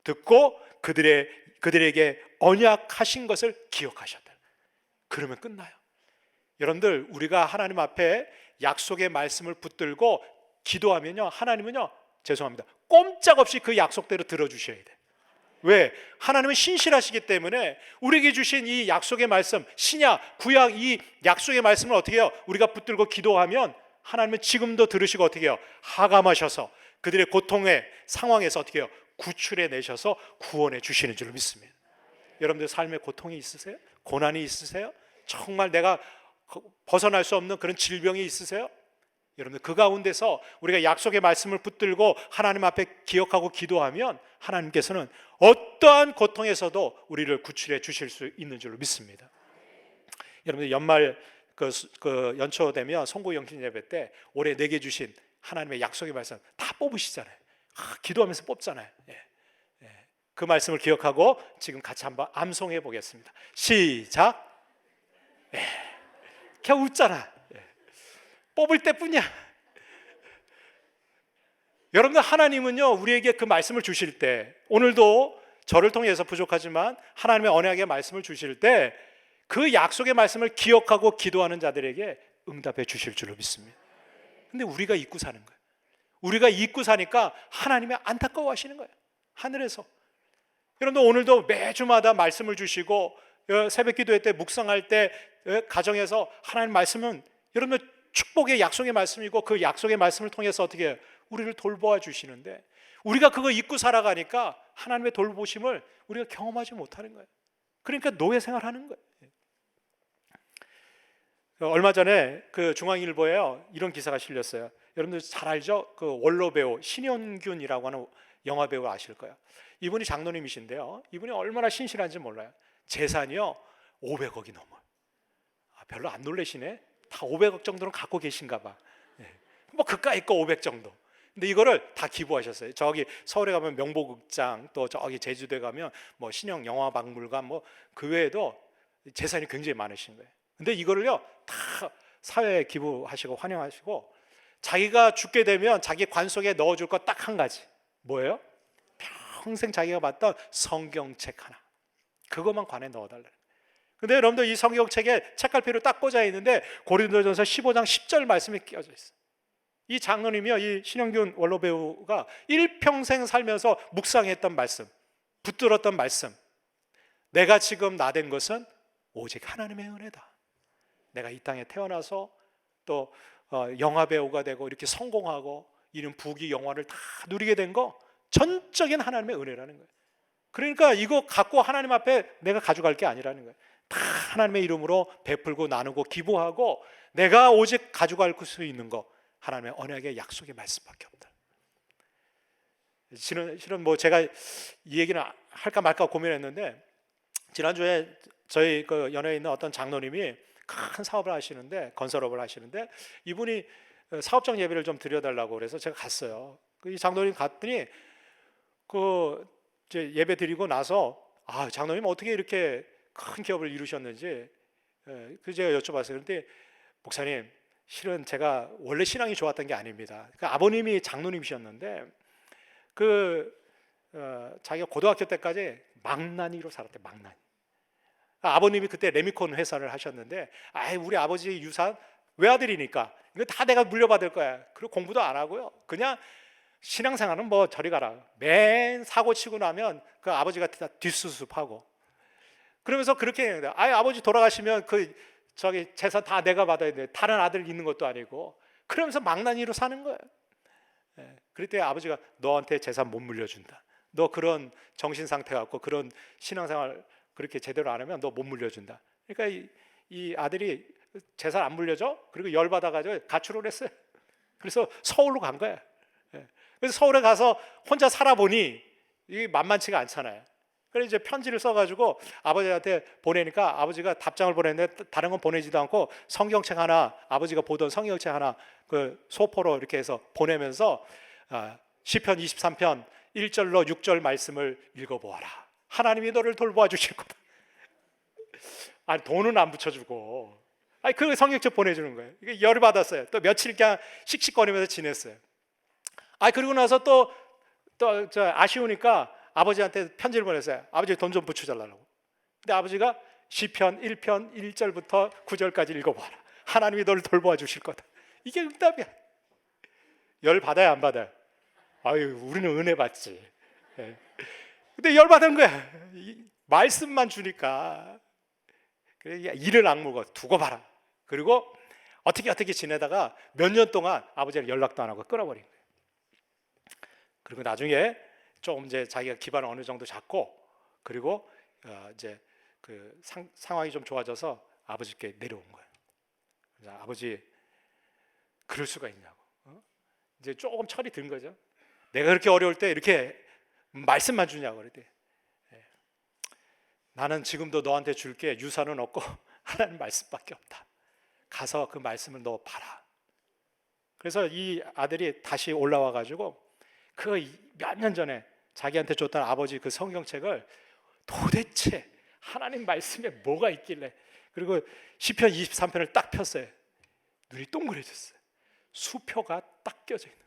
S4: 듣고 그들에게 언약하신 것을 기억하셨다. 그러면 끝나요. 여러분들, 우리가 하나님 앞에 약속의 말씀을 붙들고 기도하면요, 하나님은요, 죄송합니다, 꼼짝없이 그 약속대로 들어주셔야 돼요. 왜? 하나님은 신실하시기 때문에 우리에게 주신 이 약속의 말씀, 신약, 구약, 이 약속의 말씀을 어떻게 해요? 우리가 붙들고 기도하면 하나님은 지금도 들으시고 어떻게 해요? 하감하셔서 그들의 고통의 상황에서 어떻게 해요? 구출해 내셔서 구원해 주시는 줄 믿습니다. 여러분들 삶에 고통이 있으세요? 고난이 있으세요? 정말 내가 벗어날 수 없는 그런 질병이 있으세요? 여러분들, 그 가운데서 우리가 약속의 말씀을 붙들고 하나님 앞에 기억하고 기도하면 하나님께서는 어떠한 고통에서도 우리를 구출해 주실 수 있는 줄로 믿습니다. 여러분들, 연말 연초 되면 송구 영신 예배 때 올해 내게 주신 하나님의 약속의 말씀 다 뽑으시잖아요. 기도하면서 뽑잖아요. 그 말씀을 기억하고 지금 같이 한번 암송해 보겠습니다. 시작. 그냥 웃잖아. 뽑을 때뿐이야. 여러분들, 하나님은요, 우리에게 그 말씀을 주실 때, 오늘도 저를 통해서 부족하지만 하나님의 언약의 말씀을 주실 때 그 약속의 말씀을 기억하고 기도하는 자들에게 응답해 주실 줄로 믿습니다. 근데 우리가 잊고 사는 거예요. 우리가 잊고 사니까 하나님이 안타까워하시는 거예요. 하늘에서. 여러분들, 오늘도 매주마다 말씀을 주시고 새벽 기도회 때 묵상할 때 가정에서 하나님 말씀은 여러분들 축복의 약속의 말씀이고 그 약속의 말씀을 통해서 어떻게 해요? 우리를 돌보아 주시는데 우리가 그거 잊고 살아가니까 하나님의 돌보심을 우리가 경험하지 못하는 거예요. 그러니까 노예 생활하는 거예요. 얼마 전에 그 중앙일보에요, 이런 기사가 실렸어요. 여러분들 잘 알죠? 그 원로 배우 신현균이라고 하는 영화 배우 아실 거예요. 이분이 장로님이신데요, 이분이 얼마나 신실한지 몰라요. 재산이요 500억이 넘어요. 별로 안 놀라시네. 다 500억 정도는 갖고 계신가 봐. 뭐 그까이 거 500 정도. 근데 이거를 다 기부하셨어요. 저기 서울에 가면 명보극장, 또 저기 제주도에 가면 뭐 신형 영화박물관, 뭐 그 외에도 재산이 굉장히 많으신 거예요. 근데 이거를요 다 사회에 기부하시고 환영하시고, 자기가 죽게 되면 자기 관 속에 넣어줄 거 딱 한 가지. 뭐예요? 평생 자기가 봤던 성경책 하나, 그것만 관에 넣어달라. 근데 여러분들, 이 성경책에 책갈피로 딱 꽂아 있는데 고린도전서 15장 10절 말씀이 끼어져 있어요. 이 장로님이요, 이 신영균 원로 배우가 일평생 살면서 묵상했던 말씀, 붙들었던 말씀, 내가 지금 나된 것은 오직 하나님의 은혜다. 내가 이 땅에 태어나서 또 영화 배우가 되고 이렇게 성공하고 이런 부귀 영화를 다 누리게 된 거 전적인 하나님의 은혜라는 거예요. 그러니까 이거 갖고 하나님 앞에 내가 가져갈 게 아니라는 거예요. 다 하나님의 이름으로 베풀고 나누고 기부하고 내가 오직 가져갈 수 있는 거 하나님의 언약의 약속의 말씀밖에 없다. 실은 뭐 제가 이 얘기는 할까 말까 고민했는데, 지난주에 저희 그 연회에 있는 어떤 장로님이 큰 사업을 하시는데, 건설업을 하시는데, 이분이 사업장 예배를 좀 드려달라고 그래서 제가 갔어요. 이 장로님 갔더니 그 이제 예배 드리고 나서 장로님 어떻게 이렇게 큰 기업을 이루셨는지 그 제가 여쭤봤어요. 그런데 목사님, 실은 제가 원래 신앙이 좋았던 게 아닙니다. 그 아버님이 장로님이셨는데 자기가 고등학교 때까지 망나니로 살았대. 망나니. 아버님이 그때 레미콘 회사를 하셨는데, 우리 아버지 유산 외아들이니까 이거 다 내가 물려받을 거야. 그리고 공부도 안 하고요, 그냥 신앙생활은 뭐 저리 가라. 맨 사고 치고 나면 그 아버지가 다 뒷수습하고, 그러면서 그렇게 했는데, 아버지 돌아가시면 그 저기 재산 다 내가 받아야 돼. 다른 아들 있는 것도 아니고. 그러면서 망나니로 사는 거예요. 그럴 때 아버지가 너한테 재산 못 물려준다. 너 그런 정신 상태 갖고 그런 신앙생활 그렇게 제대로 안 하면 너 못 물려준다. 그러니까 이 아들이 재산 안 물려줘? 그리고 열받아가지고 가출을 했어요. 그래서 서울로 간 거예요. 예. 그래서 서울에 가서 혼자 살아보니 이게 만만치가 않잖아요. 그래서 이제 편지를 써가지고 아버지한테 보내니까 아버지가 답장을 보냈는데 다른 건 보내지도 않고 성경책 하나, 아버지가 보던 성경책 하나 그 소포로 이렇게 해서 보내면서 시편 23편 1절로 6절 말씀을 읽어보아라. 하나님이 너를 돌보아 주실 거다. 아니 돈은 안 붙여주고 아니 그 성경책 보내주는 거예요. 이게 열이 받았어요. 또 며칠 그냥 씩씩거리면서 지냈어요. 그리고 나서 또 아쉬우니까 아버지한테 편지를 보냈어요. 아버지 돈 좀 붙여달라고. 근데 아버지가 시편 1편 1절부터 9절까지 읽어봐라. 하나님이 너를 돌보아 주실 거다. 이게 응답이야. 열 받아야 안 받아요? 아유, 우리는 은혜 받지. 예. 근데 열 받은 거야. 말씀만 주니까. 그래, 이를 악물고 두고 봐라. 그리고 어떻게 지내다가 몇 년 동안 아버지를 연락도 안 하고 끊어버린 거예요. 그리고 나중에 좀 이제 자기가 기반을 어느 정도 잡고 그리고 이제 그 상황이 좀 좋아져서 아버지께 내려온 거예요. 그래서 아버지 그럴 수가 있냐고. 이제 조금 철이 든 거죠. 내가 그렇게 어려울 때 이렇게 말씀만 주냐고 그랬대. 나는 지금도 너한테 줄 게 유산은 없고 하나님 말씀밖에 없다. 가서 그 말씀을 너 봐라. 그래서 이 아들이 다시 올라와 가지고 그 몇 년 전에 자기한테 줬던 아버지 그 성경책을 도대체 하나님 말씀에 뭐가 있길래 그리고 시편 23편을 딱 폈어요. 눈이 동그래졌어요. 수표가 딱 껴져 있는.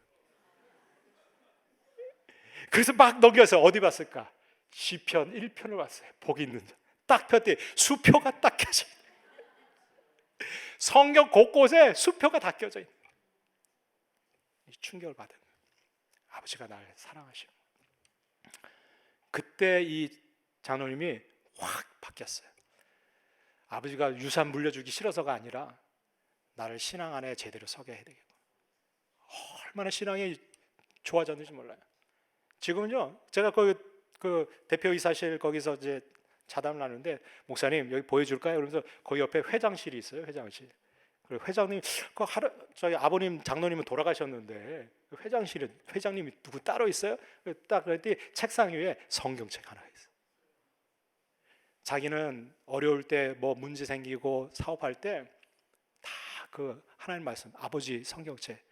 S4: 그래서 막 넘겨서 어디 봤을까? 시편 1편을 봤어요. 복이 있는 자. 딱 폈더니 수표가 딱 껴져 있는. 성경 곳곳에 수표가 다 껴져 있는. 충격을 받은 거예요. 아버지가 날 사랑하시는 거예요. 그때 이 장로님이 확 바뀌었어요. 아버지가 유산 물려주기 싫어서가 아니라 나를 신앙 안에 제대로 서게 해야 되겠고 얼마나 신앙이 좋아졌는지 몰라요. 지금은요, 제가 그 대표이사실 거기서 이제 자담을 하는데 목사님 여기 보여줄까요? 그러면서 거기 옆에 회장실이 있어요. 회장실. 그리고 회장님 저희 아버님 장로님은 돌아가셨는데 회장님이 누구 따로 있어요? 딱 그랬더니 책상 위에 성경책 하나 있어요. 자기는 어려울 때 뭐 문제 생기고 사업할 때 다 그 하나님 말씀 아버지 성경책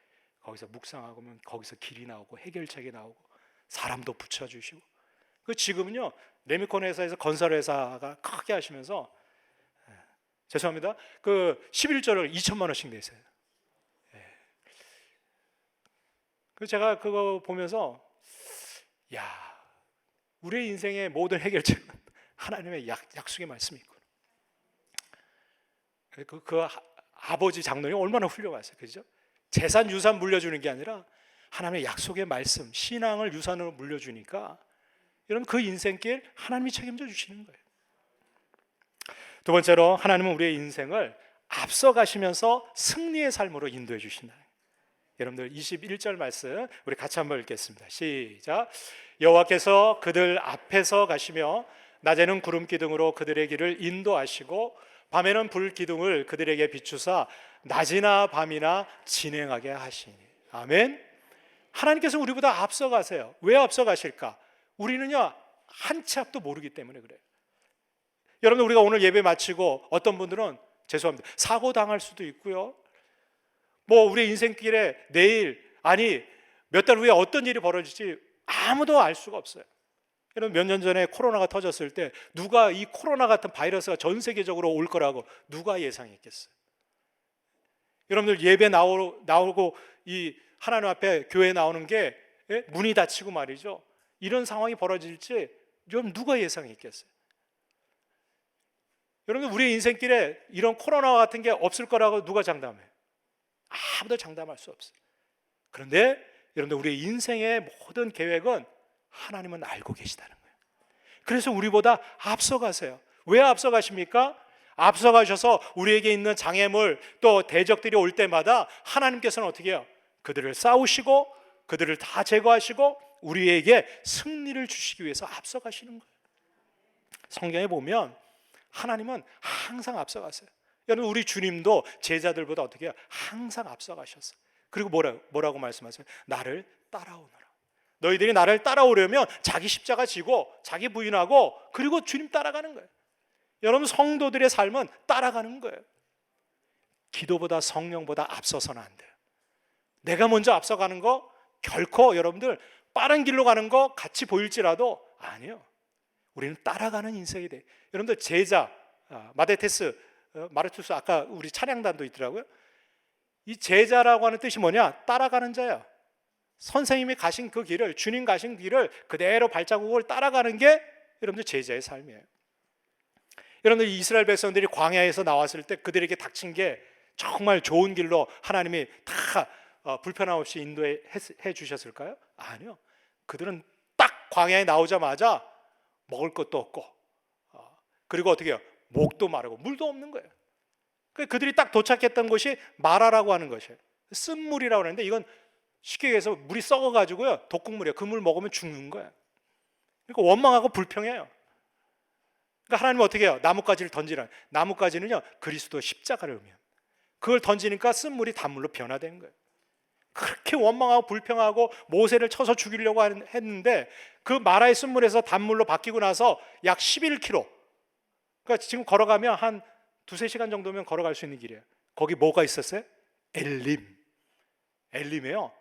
S4: 거기서 묵상하고 면 거기서 길이 나오고 해결책이 나오고 사람도 붙여주시고 그 지금은요 레미콘 회사에서 건설 회사가 크게 하시면서 죄송합니다 그 11조를 2천만 원씩 내세요. 그 제가 그거 보면서 야 우리의 인생의 모든 해결책은 하나님의 약속의 말씀이 있구나. 그 아버지 장로님 얼마나 훌륭하세요, 그죠? 재산 유산 물려주는 게 아니라 하나님의 약속의 말씀, 신앙을 유산으로 물려주니까 여러분 그 인생길 하나님이 책임져 주시는 거예요. 두 번째로 하나님은 우리의 인생을 앞서가시면서 승리의 삶으로 인도해 주신다. 여러분들 21절 말씀 우리 같이 한번 읽겠습니다. 시작. 여호와께서 그들 앞에서 가시며 낮에는 구름 기둥으로 그들의 길을 인도하시고 밤에는 불 기둥을 그들에게 비추사 낮이나 밤이나 진행하게 하시니. 아멘. 하나님께서 우리보다 앞서가세요. 왜 앞서가실까? 우리는요 한 치 앞도 모르기 때문에 그래요. 여러분 우리가 오늘 예배 마치고 어떤 분들은 죄송합니다 사고 당할 수도 있고요. 뭐 우리 인생길에 내일 아니 몇 달 후에 어떤 일이 벌어질지 아무도 알 수가 없어요. 여러분 몇 년 전에 코로나가 터졌을 때 누가 이 코로나 같은 바이러스가 전 세계적으로 올 거라고 누가 예상했겠어요? 여러분들 예배 나오고 이 하나님 앞에 교회 나오는 게 문이 닫히고 말이죠. 이런 상황이 벌어질지 여러분 누가 예상했겠어요? 여러분 우리의 인생길에 이런 코로나 같은 게 없을 거라고 누가 장담해요? 아무도 장담할 수 없어요. 그런데 여러분들 우리의 인생의 모든 계획은 하나님은 알고 계시다는 거예요. 그래서 우리보다 앞서가세요. 왜 앞서가십니까? 앞서가셔서 우리에게 있는 장애물 또 대적들이 올 때마다 하나님께서는 어떻게 해요? 그들을 싸우시고 그들을 다 제거하시고 우리에게 승리를 주시기 위해서 앞서가시는 거예요. 성경에 보면 하나님은 항상 앞서가세요. 여러분 우리 주님도 제자들보다 어떻게 해요? 항상 앞서가셨어요. 그리고 뭐라고 말씀하세요? 나를 따라오너라. 너희들이 나를 따라오려면 자기 십자가 지고 자기 부인하고 그리고 주님 따라가는 거예요. 여러분, 성도들의 삶은 따라가는 거예요. 기도보다 성령보다 앞서서는 안 돼요. 내가 먼저 앞서가는 거 결코 여러분들 빠른 길로 가는 거 같이 보일지라도 아니에요. 우리는 따라가는 인생이 돼. 여러분들 제자, 마데테스, 마르투스 아까 우리 찬양단도 있더라고요. 이 제자라고 하는 뜻이 뭐냐? 따라가는 자야. 선생님이 가신 그 길을, 주님 가신 길을 그대로 발자국을 따라가는 게 여러분들 제자의 삶이에요. 여러분들 이스라엘 백성들이 광야에서 나왔을 때 그들에게 닥친 게 정말 좋은 길로 하나님이 다 불편함 없이 인도해 주셨을까요? 아니요. 그들은 딱 광야에 나오자마자 먹을 것도 없고 그리고 어떻게 해요? 목도 마르고 물도 없는 거예요. 그들이 딱 도착했던 곳이 마라라고 하는 것이에요. 쓴물이라고 하는데 이건 쉽게 얘기해서 물이 썩어가지고요 독극물이에요. 그 물 먹으면 죽는 거예요. 그러니까 원망하고 불평해요. 그러니까 하나님은 어떻게 해요? 나뭇가지를 던지라. 나뭇가지는요 그리스도 십자가를 의미합니다. 그걸 던지니까 쓴물이 단물로 변화된 거예요. 그렇게 원망하고 불평하고 모세를 쳐서 죽이려고 했는데 그 마라의 쓴물에서 단물로 바뀌고 나서 약 11km, 그러니까 지금 걸어가면 한 2-3시간 정도면 걸어갈 수 있는 길이에요. 거기 뭐가 있었어요? 엘림이에요.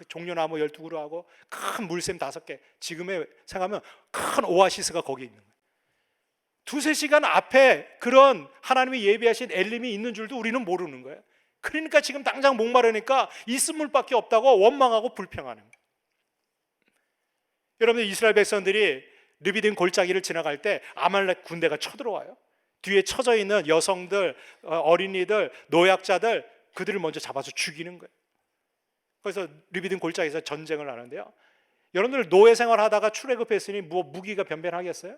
S4: 종려나무 12그루하고 큰 물샘 5개. 지금에 생각하면 큰 오아시스가 거기 있는 거예요. 2-3시간 앞에 그런 하나님이 예비하신 엘림이 있는 줄도 우리는 모르는 거예요. 그러니까 지금 당장 목마르니까 이 쓴물밖에 없다고 원망하고 불평하는 거예요. 여러분, 이스라엘 백성들이 르비딤 골짜기를 지나갈 때 아말렉 군대가 쳐들어와요. 뒤에 쳐져 있는 여성들, 어린이들, 노약자들 그들을 먼저 잡아서 죽이는 거예요. 그래서 르비딤 골짜기에서 전쟁을 하는데요. 여러분들 노예 생활하다가 출애굽했으니 무기가 변변하겠어요?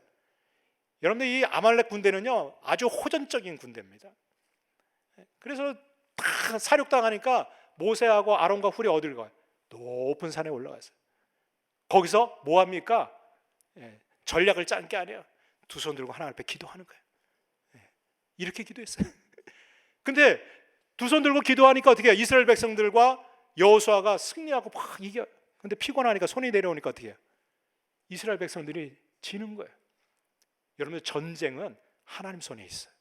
S4: 여러분들 이 아말렉 군대는요 아주 호전적인 군대입니다. 그래서 다 사륙당하니까 모세하고 아론과 훌이 어디를 가요? 높은 산에 올라갔어요. 거기서 뭐 합니까? 전략을 짠 게 아니에요. 두 손 들고 하나님 앞에 기도하는 거예요. 이렇게 기도했어요. 근데 두 손 들고 기도하니까 어떻게 해요? 이스라엘 백성들과 여호수아가 승리하고 막 이겨요. 근데 피곤하니까 손이 내려오니까 어떻게 해요? 이스라엘 백성들이 지는 거예요. 여러분들 전쟁은 하나님 손에 있어요.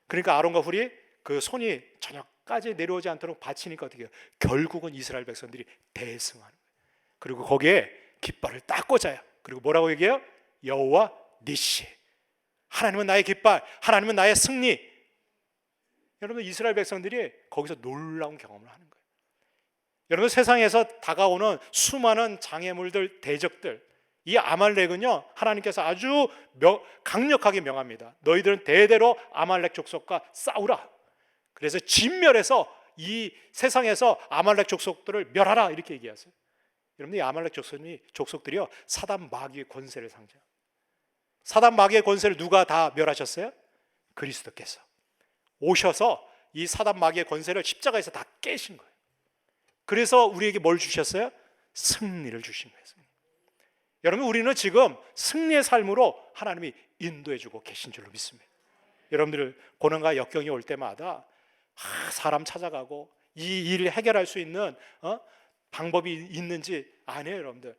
S4: 그러니까 아론과 훌이 그 손이 저녁까지 내려오지 않도록 바치니까 어떻게 해요? 결국은 이스라엘 백성들이 대승하는 거예요. 그리고 거기에 깃발을 딱 꽂아요. 그리고 뭐라고 얘기해요? 여호와 니시, 하나님은 나의 깃발, 하나님은 나의 승리. 여러분, 이스라엘 백성들이 거기서 놀라운 경험을 하는 거예요. 여러분, 세상에서 다가오는 수많은 장애물들, 대적들, 이 아말렉은요 하나님께서 아주 강력하게 명합니다. 너희들은 대대로 아말렉 족속과 싸우라. 그래서 진멸해서 이 세상에서 아말렉 족속들을 멸하라 이렇게 얘기하세요. 여러분, 이 아말렉 족속들이요 사단 마귀의 권세를 상징해요. 사단 마귀의 권세를 누가 다 멸하셨어요? 그리스도께서 오셔서 이 사단 마귀의 권세를 십자가에서 다 깨신 거예요. 그래서 우리에게 뭘 주셨어요? 승리를 주신 거예요. 여러분, 우리는 지금 승리의 삶으로 하나님이 인도해주고 계신 줄로 믿습니다. 여러분들 고난과 역경이 올 때마다 사람 찾아가고 이 일을 해결할 수 있는 방법이 있는지 아니에요. 여러분들,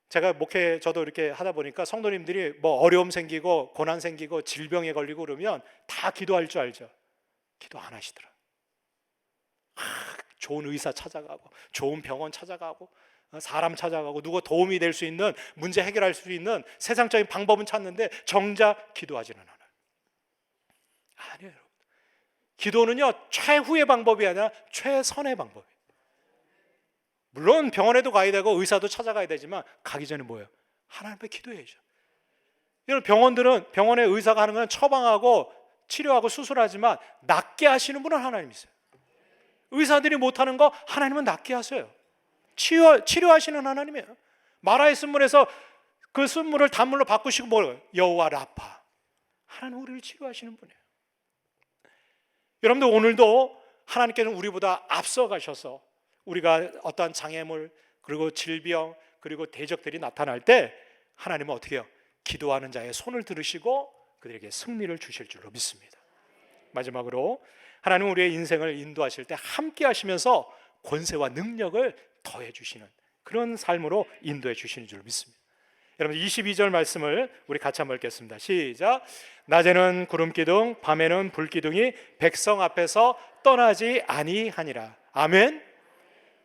S4: 제가 목회 저도 이렇게 하다 보니까 성도님들이 뭐 어려움 생기고 고난 생기고 질병에 걸리고 그러면 다 기도할 줄 알죠? 기도 안 하시더라. 좋은 의사 찾아가고 좋은 병원 찾아가고 사람 찾아가고 누구 도움이 될 수 있는, 문제 해결할 수 있는 세상적인 방법은 찾는데 정작 기도하지는 않아요. 아니에요. 여러분, 기도는요 최후의 방법이 아니라 최선의 방법이에요. 물론 병원에도 가야 되고 의사도 찾아가야 되지만 가기 전에 뭐예요? 하나님 앞에 기도해야죠. 여러분, 병원에 의사가 하는 건 처방하고 치료하고 수술하지만 낫게 하시는 분은 하나님이세요. 의사들이 못하는 거 하나님은 낫게 하세요. 치료하시는 하나님이에요. 마라의 쓴물에서 그 쓴물을 단물로 바꾸시고 뭐예요? 여호와 라파, 하나님 우리를 치료하시는 분이에요. 여러분들, 오늘도 하나님께서는 우리보다 앞서 가셔서 우리가 어떠한 장애물 그리고 질병 그리고 대적들이 나타날 때 하나님은 어떻게 해요? 기도하는 자의 손을 들으시고 그들에게 승리를 주실 줄로 믿습니다. 마지막으로 하나님은 우리의 인생을 인도하실 때 함께 하시면서 권세와 능력을 더해 주시는 그런 삶으로 인도해 주시는 줄 믿습니다. 여러분 22절 말씀을 우리 같이 한번 읽겠습니다. 시작. 낮에는 구름 기둥 밤에는 불 기둥이 백성 앞에서 떠나지 아니하니라. 아멘.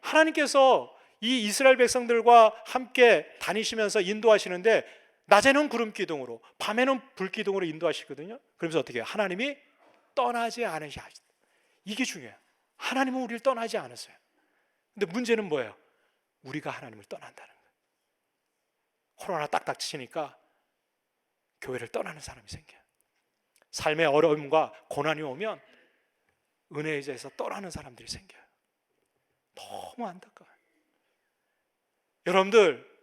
S4: 하나님께서 이 이스라엘 백성들과 함께 다니시면서 인도하시는데 낮에는 구름 기둥으로 밤에는 불 기둥으로 인도하시거든요. 그러면서 어떻게 해요? 하나님이 떠나지 않으시다. 이게 중요해요. 하나님은 우리를 떠나지 않았어요. 근데 문제는 뭐예요? 우리가 하나님을 떠난다는 거예요. 코로나 딱딱 치니까 교회를 떠나는 사람이 생겨요. 삶의 어려움과 고난이 오면 은혜의 자에서 떠나는 사람들이 생겨요. 너무 안타까워요. 여러분들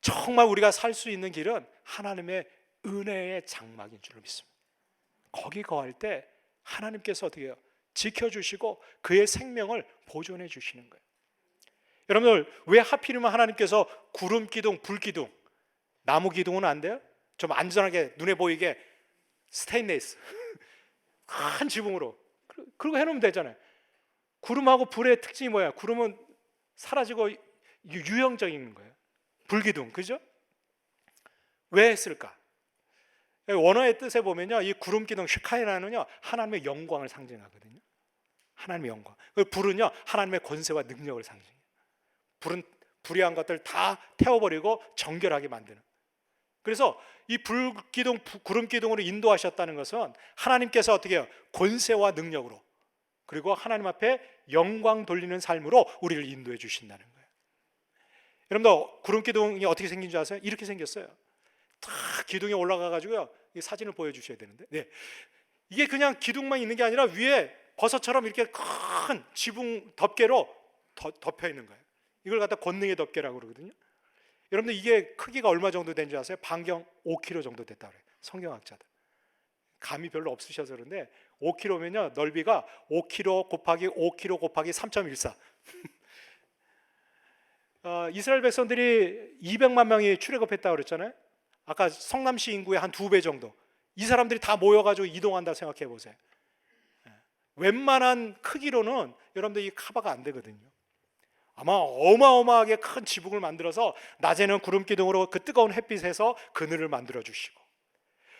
S4: 정말 우리가 살 수 있는 길은 하나님의 은혜의 장막인 줄로 믿습니다. 거기 거할 때 하나님께서 어떻게 해요? 지켜주시고 그의 생명을 보존해 주시는 거예요. 여러분들 왜 하필이면 하나님께서 구름 기둥, 불 기둥, 나무 기둥은 안 돼요? 좀 안전하게 눈에 보이게 스테인레스 큰 지붕으로 그리고 해놓으면 되잖아요. 구름하고 불의 특징이 뭐야? 구름은 사라지고 유형적인 거예요. 불기둥, 그죠? 왜 했을까? 원어의 뜻에 보면요, 이 구름 기둥 슈카이나는요 하나님의 영광을 상징하거든요. 하나님의 영광. 불은요 하나님의 권세와 능력을 상징해요. 불은 불의한 것들 다 태워버리고 정결하게 만드는. 그래서 이 불기둥, 구름 기둥으로 인도하셨다는 것은 하나님께서 어떻게 해요? 권세와 능력으로 그리고 하나님 앞에 영광 돌리는 삶으로 우리를 인도해 주신다는 거예요. 여러분들 구름 기둥이 어떻게 생긴 줄 아세요? 이렇게 생겼어요. 다 기둥에 올라가 가지고요. 이 사진을 보여주셔야 되는데, 네. 이게 그냥 기둥만 있는 게 아니라 위에 버섯처럼 이렇게 큰 지붕 덮개로 덮여 있는 거예요. 이걸 갖다 권능의 덮개라고 그러거든요. 여러분들 이게 크기가 얼마 정도 된 줄 아세요? 반경 5km 정도 됐다 그래요. 성경학자들. 감이 별로 없으셔서 그런데 5km면요 넓이가 5km 곱하기 5km 곱하기 3.14. 이스라엘 백성들이 200만 명이 출애굽했다고 그랬잖아요. 아까 성남시 인구의 한 2배 정도. 이 사람들이 다 모여가지고 이동한다 생각해 보세요. 웬만한 크기로는 여러분들 이 커버가 안 되거든요. 아마 어마어마하게 큰 지붕을 만들어서 낮에는 구름 기둥으로 그 뜨거운 햇빛에서 그늘을 만들어 주시고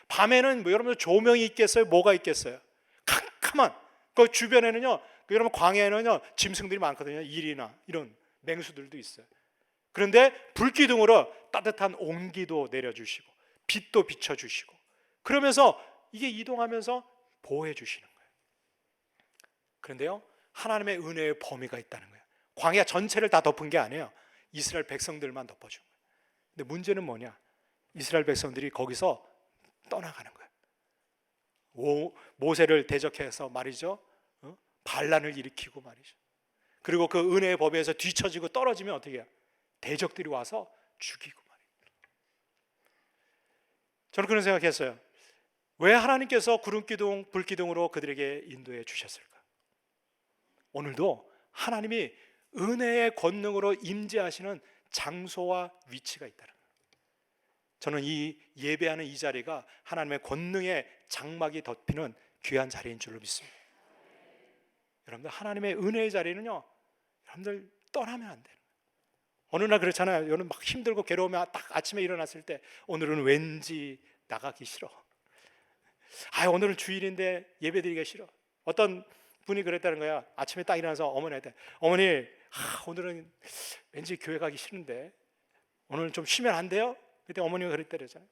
S4: 밤에는 뭐 여러분들 조명이 있겠어요? 뭐가 있겠어요? 캄캄한 그 주변에는요 여러분 광야에는요 짐승들이 많거든요. 일이나 이런 맹수들도 있어요. 그런데 불기둥으로 따뜻한 온기도 내려주시고 빛도 비춰주시고 그러면서 이게 이동하면서 보호해 주시는 거예요. 그런데요 하나님의 은혜의 범위가 있다는 거예요. 광야 전체를 다 덮은 게 아니에요. 이스라엘 백성들만 덮어준 거예요. 근데 문제는 뭐냐? 이스라엘 백성들이 거기서 떠나가는 거예요. 모세를 대적해서 말이죠 반란을 일으키고 말이죠. 그리고 그 은혜의 범위에서 뒤처지고 떨어지면 어떻게 해요? 대적들이 와서 죽이고 말이에요. 저는 그런 생각했어요. 왜 하나님께서 구름기둥, 불기둥으로 그들에게 인도해 주셨을까? 오늘도 하나님이 은혜의 권능으로 임재하시는 장소와 위치가 있다는 거예요. 저는 이 예배하는 이 자리가 하나님의 권능의 장막이 덮이는 귀한 자리인 줄로 믿습니다. 여러분들 하나님의 은혜의 자리는요 여러분들 떠나면 안 돼요. 어느 날 그렇잖아요. 여러분 막 힘들고 괴로우면 딱 아침에 일어났을 때 오늘은 왠지 나가기 싫어. 오늘은 주일인데 예배드리기가 싫어. 어떤 분이 그랬다는 거야. 아침에 딱 일어나서 어머니한테 어머니 오늘은 왠지 교회 가기 싫은데 오늘 좀 쉬면 안 돼요? 그때 어머니가 그랬다잖아요.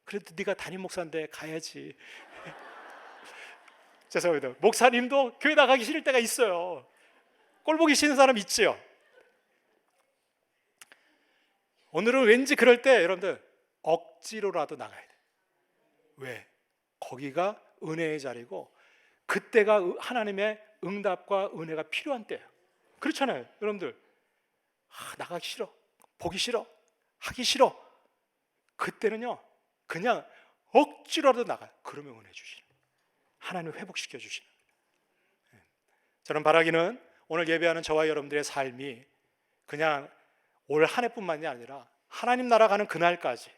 S4: 그래도 네가 담임 목사인데 가야지. 죄송합니다. 목사님도 교회 나가기 싫을 때가 있어요. 꼴 보기 싫은 사람 있지요. 오늘은 왠지 그럴 때 여러분들 억지로라도 나가야 돼. 왜? 거기가 은혜의 자리고 그때가 하나님의 응답과 은혜가 필요한 때예요. 그렇잖아요. 여러분들 나가기 싫어, 보기 싫어, 하기 싫어. 그때는요 그냥 억지로라도 나가요. 그러면 은혜 주시는 거예요. 하나님 회복시켜 주시는 거예요. 저는 바라기는 오늘 예배하는 저와 여러분들의 삶이 그냥 올 한 해뿐만이 아니라 하나님 나라 가는 그날까지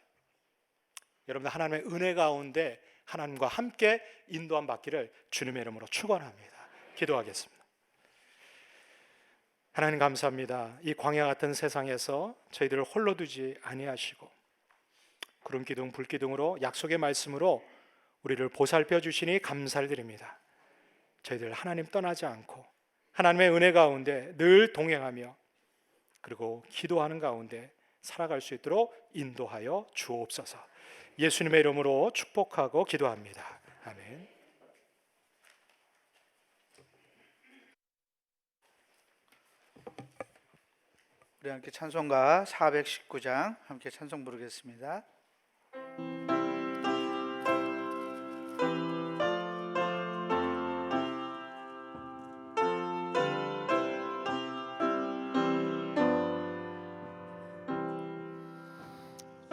S4: 여러분들 하나님의 은혜 가운데 하나님과 함께 인도함 받기를 주님의 이름으로 축원합니다. 기도하겠습니다. 하나님 감사합니다. 이 광야 같은 세상에서 저희들을 홀로 두지 아니하시고 구름 기둥 불 기둥으로 약속의 말씀으로 우리를 보살펴 주시니 감사를 드립니다. 저희들 하나님 떠나지 않고 하나님의 은혜 가운데 늘 동행하며 그리고 기도하는 가운데 살아갈 수 있도록 인도하여 주옵소서. 예수님의 이름으로 축복하고 기도합니다. 아멘.
S1: 우리 함께 찬송가 419장 함께 찬송 부르겠습니다.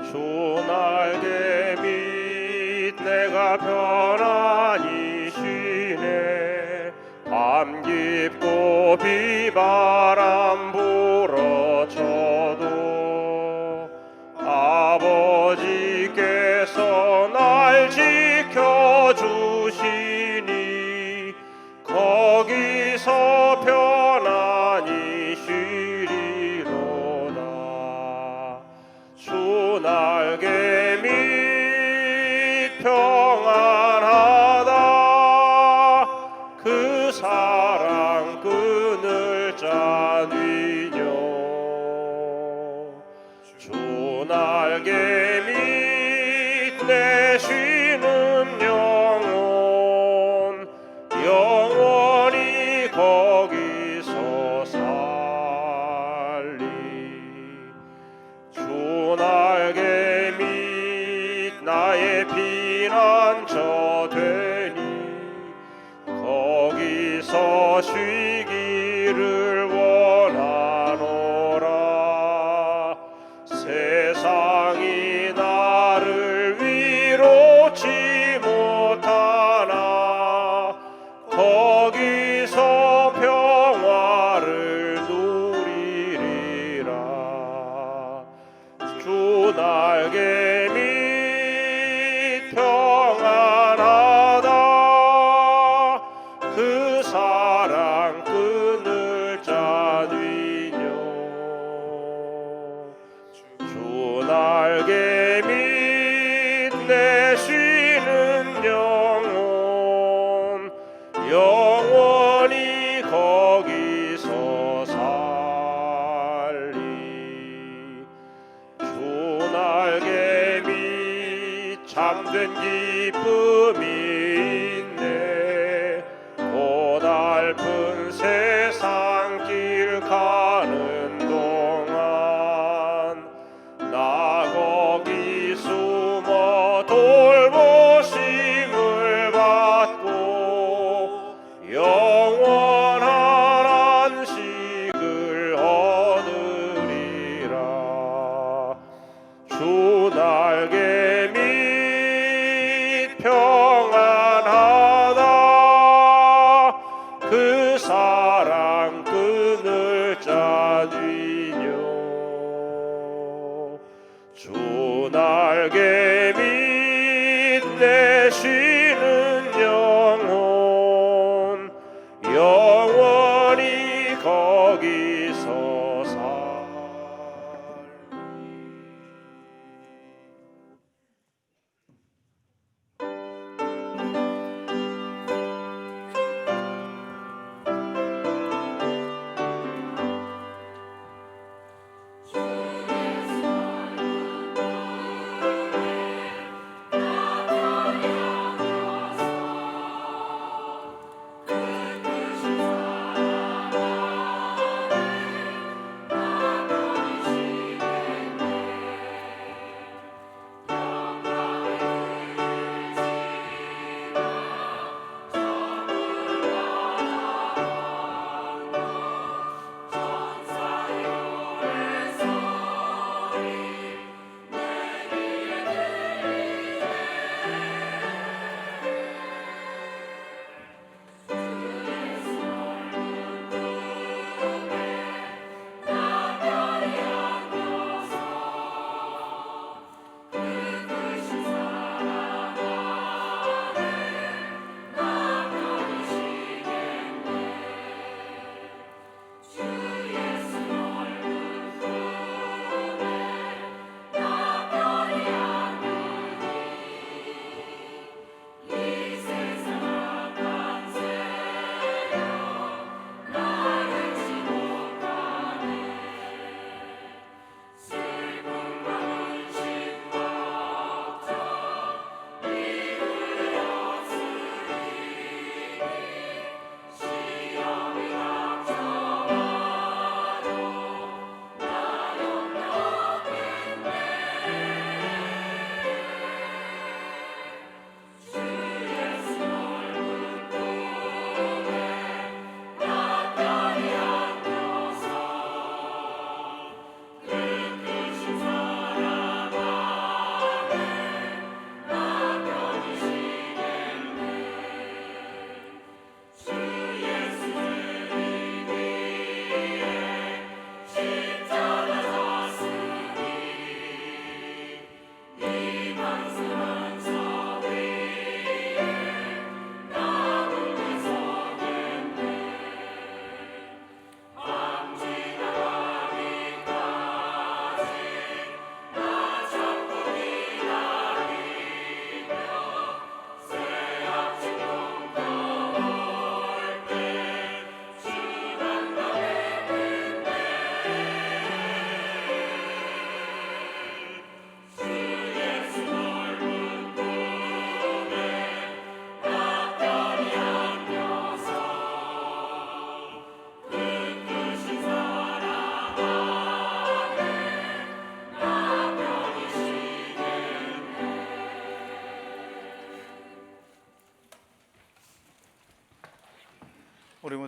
S2: 주 날개 밑 내가 편안히 쉬네. 밤 깊고 비바람 불어쳐도 아버지께서 날 지켜주시니 거기서 편안히 쉬리로다. 주 날개 밑 평안하다. 그 사랑 그늘 짜뉘뇨. 주 날개 밑 내 쉬는 영혼 영원히 거기서 살리. 주 날개 밑 나의 피난처 되니 거기서 쉬기를 원하노라. 세상이 나를 위로치 못하나 거기서 평화를 누리리라. 주 날개 밑 평안하다. 그 사랑 그늘 짜뉘뇨. 주 날개 밑 내 쉬는 영혼 영원히 거기서 살리. 주 날개 밑 참된 기쁨이 있네. 고달픈 세상 길 가는 동안 나 거기 숨어 돌보심을 받고 영원한 안식을 얻으리라. 주 날개 밑 평안하다. 그 사랑 그늘 짜뉘뇨. 주 날개 밑 내 쉬는 영혼 영원히 거기서 살리.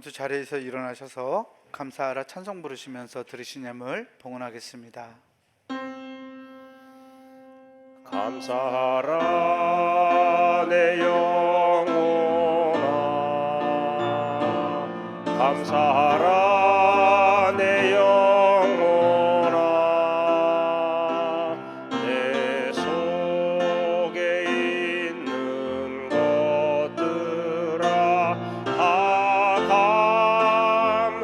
S1: 모두 자리에서 일어나셔서 감사하라 찬송 부르시면서 들으신 예물 봉헌하겠습니다.
S2: 감사하라 내 영혼아, 감사하라 내 영혼아, 내 속에 있는 것들아 다 감사하라.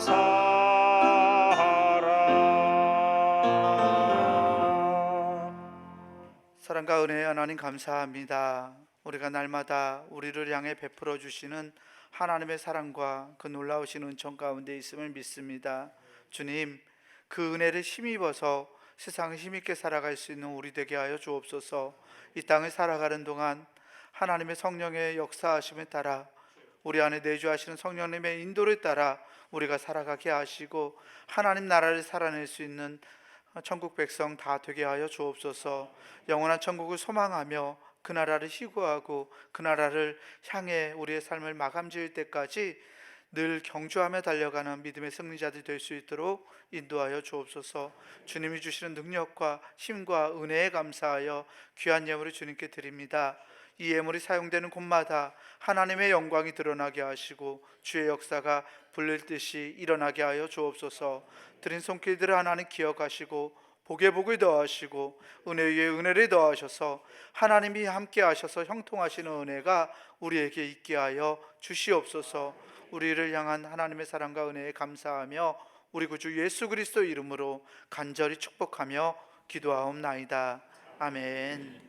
S1: 사랑과 은혜의 하나님 감사합니다. 우리가 날마다 우리를 향해 베풀어 주시는 하나님의 사랑과 그 놀라우신 은총 가운데 있음을 믿습니다. 주님, 그 은혜를 힘입어서 세상을 힘있게 살아갈 수 있는 우리 되게 하여 주옵소서. 이 땅을 살아가는 동안 하나님의 성령의 역사하심에 따라 우리 안에 내주하시는 성령님의 인도를 따라 우리가 살아가게 하시고 하나님 나라를 살아낼 수 있는 천국 백성 다 되게 하여 주옵소서. 영원한 천국을 소망하며 그 나라를 희구하고 그 나라를 향해 우리의 삶을 마감지을 때까지 늘 경주하며 달려가는 믿음의 승리자들이 될 수 있도록 인도하여 주옵소서. 주님이 주시는 능력과 힘과 은혜에 감사하여 귀한 예물을 주님께 드립니다. 이 예물이 사용되는 곳마다 하나님의 영광이 드러나게 하시고 주의 역사가 불릴 듯이 일어나게 하여 주옵소서. 드린 손길들을 하나님 기억하시고 복에 복을 더하시고 은혜 위에 은혜를 더하셔서 하나님이 함께 하셔서 형통하시는 은혜가 우리에게 있게 하여 주시옵소서. 우리를 향한 하나님의 사랑과 은혜에 감사하며 우리 구주 예수 그리스도 이름으로 간절히 축복하며 기도하옵나이다. 아멘.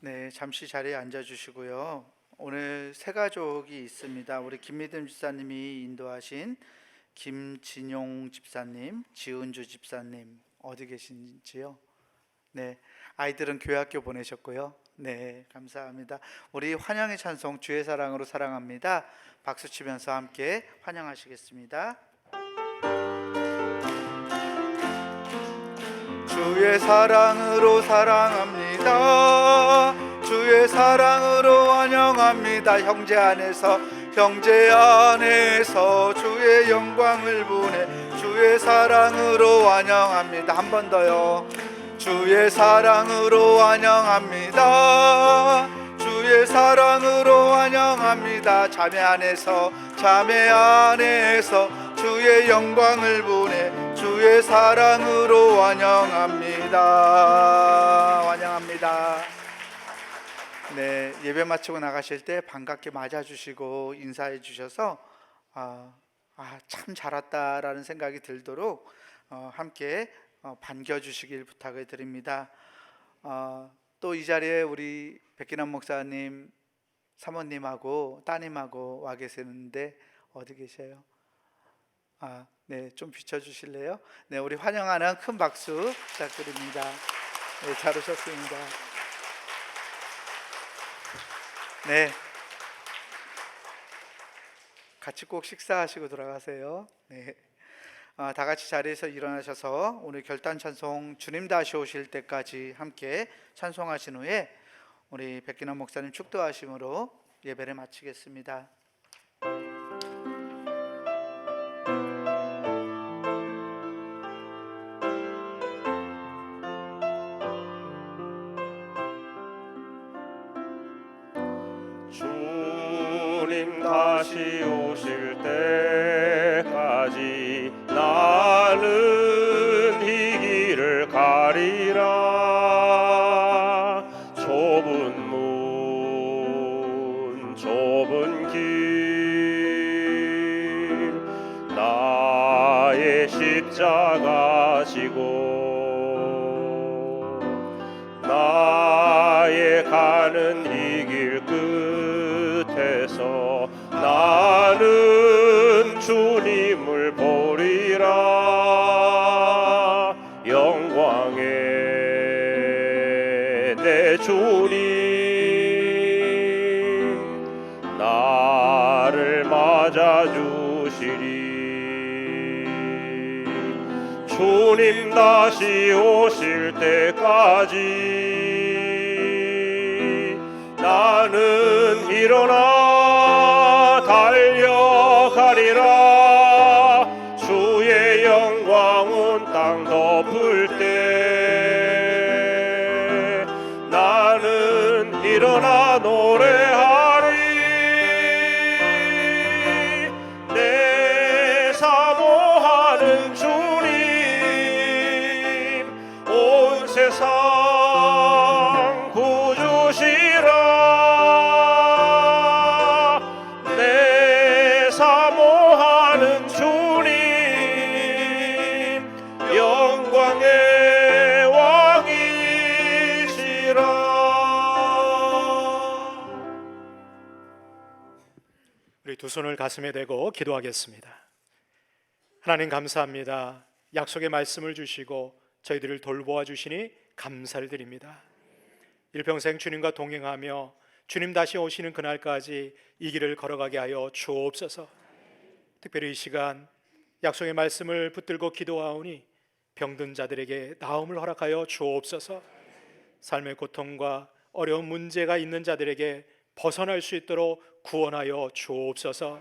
S1: 네, 잠시 자리에 앉아주시고요. 오늘 세 가족이 있습니다. 우리 김미듬 집사님이 인도하신 김진용 집사님, 지은주 집사님 어디 계신지요? 네, 아이들은 교회학교 보내셨고요. 네, 감사합니다. 우리 환영의 찬송 주의 사랑으로 사랑합니다. 박수 치면서 함께 환영하시겠습니다. 주의 사랑으로 사랑합니다. 주의 사랑으로 환영합니다. 형제 안에서 주의 영광을 보내 주의 사랑으로 환영합니다. 한 번 더요. 주의 사랑으로 환영합니다. 주의 사랑으로 환영합니다. 자매 안에서 주의 영광을 보내 주의 사랑으로 환영합니다. 네, 예배 마치고 나가실 때 반갑게 맞아주시고 인사해 주셔서 참 잘 왔다라는 생각이 들도록 함께 반겨주시길 부탁을 드립니다. 또 이 자리에 우리 백기남 목사님 사모님하고 따님하고 와 계시는데 어디 계세요? 네, 좀 비춰주실래요? 네, 우리 환영하는 큰 박수 부탁드립니다. 네, 잘 오셨습니다. 네, 같이 꼭 식사하시고 돌아가세요. 네, 다 같이 자리에서 일어나셔서 오늘 결단 찬송 주님 다시 오실 때까지 함께 찬송하신 후에 우리 백기남 목사님 축도하심으로 예배를 마치겠습니다.
S2: 주님 다시 오실 때까지 나는 이 길을 가리라. 좁은 문 좁은 길 나의 십자가 지고 나의 가는 이 길 끝에서 나는 주님을 영광에 내 주님 나를 맞아주시리. 주님 다시 오실 때까지 나는 일어나 달려가리라. 주의 영광 온 땅 덮을 때 나는 일어나 노래하리. 내 사모하는 주님 온 세상 구주시라. 내 사모하는 주님 영광의 왕이시라.
S4: 우리 두 손을 가슴에 대고 기도하겠습니다. 하나님 감사합니다. 약속의 말씀을 주시고 저희들을 돌보아 주시니 감사를 드립니다. 일평생 주님과 동행하며 주님 다시 오시는 그날까지 이 길을 걸어가게 하여 주옵소서. 특별히 이 시간 약속의 말씀을 붙들고 기도하오니 병든 자들에게 나음을 허락하여 주옵소서. 삶의 고통과 어려운 문제가 있는 자들에게 벗어날 수 있도록 구원하여 주옵소서.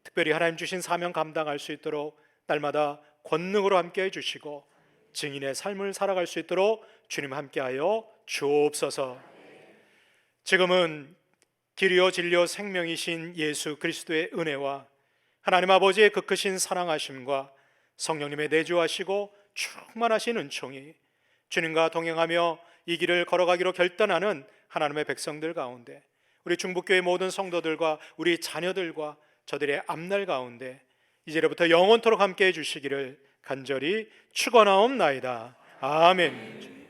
S4: 특별히 하나님 주신 사명 감당할 수 있도록 날마다 권능으로 함께해 주시고 증인의 삶을 살아갈 수 있도록 주님 함께하여 주옵소서. 지금은 길이요 진리요 생명이신 예수 그리스도의 은혜와 하나님 아버지의 그 크신 사랑하심과 성령님의 내주하시고 충만하신 은총이 주님과 동행하며 이 길을 걸어가기로 결단하는 하나님의 백성들 가운데, 우리 중북교회 모든 성도들과 우리 자녀들과 저들의 앞날 가운데 이제로부터 영원토록 함께해 주시기를 간절히 축원하옵나이다. 아멘.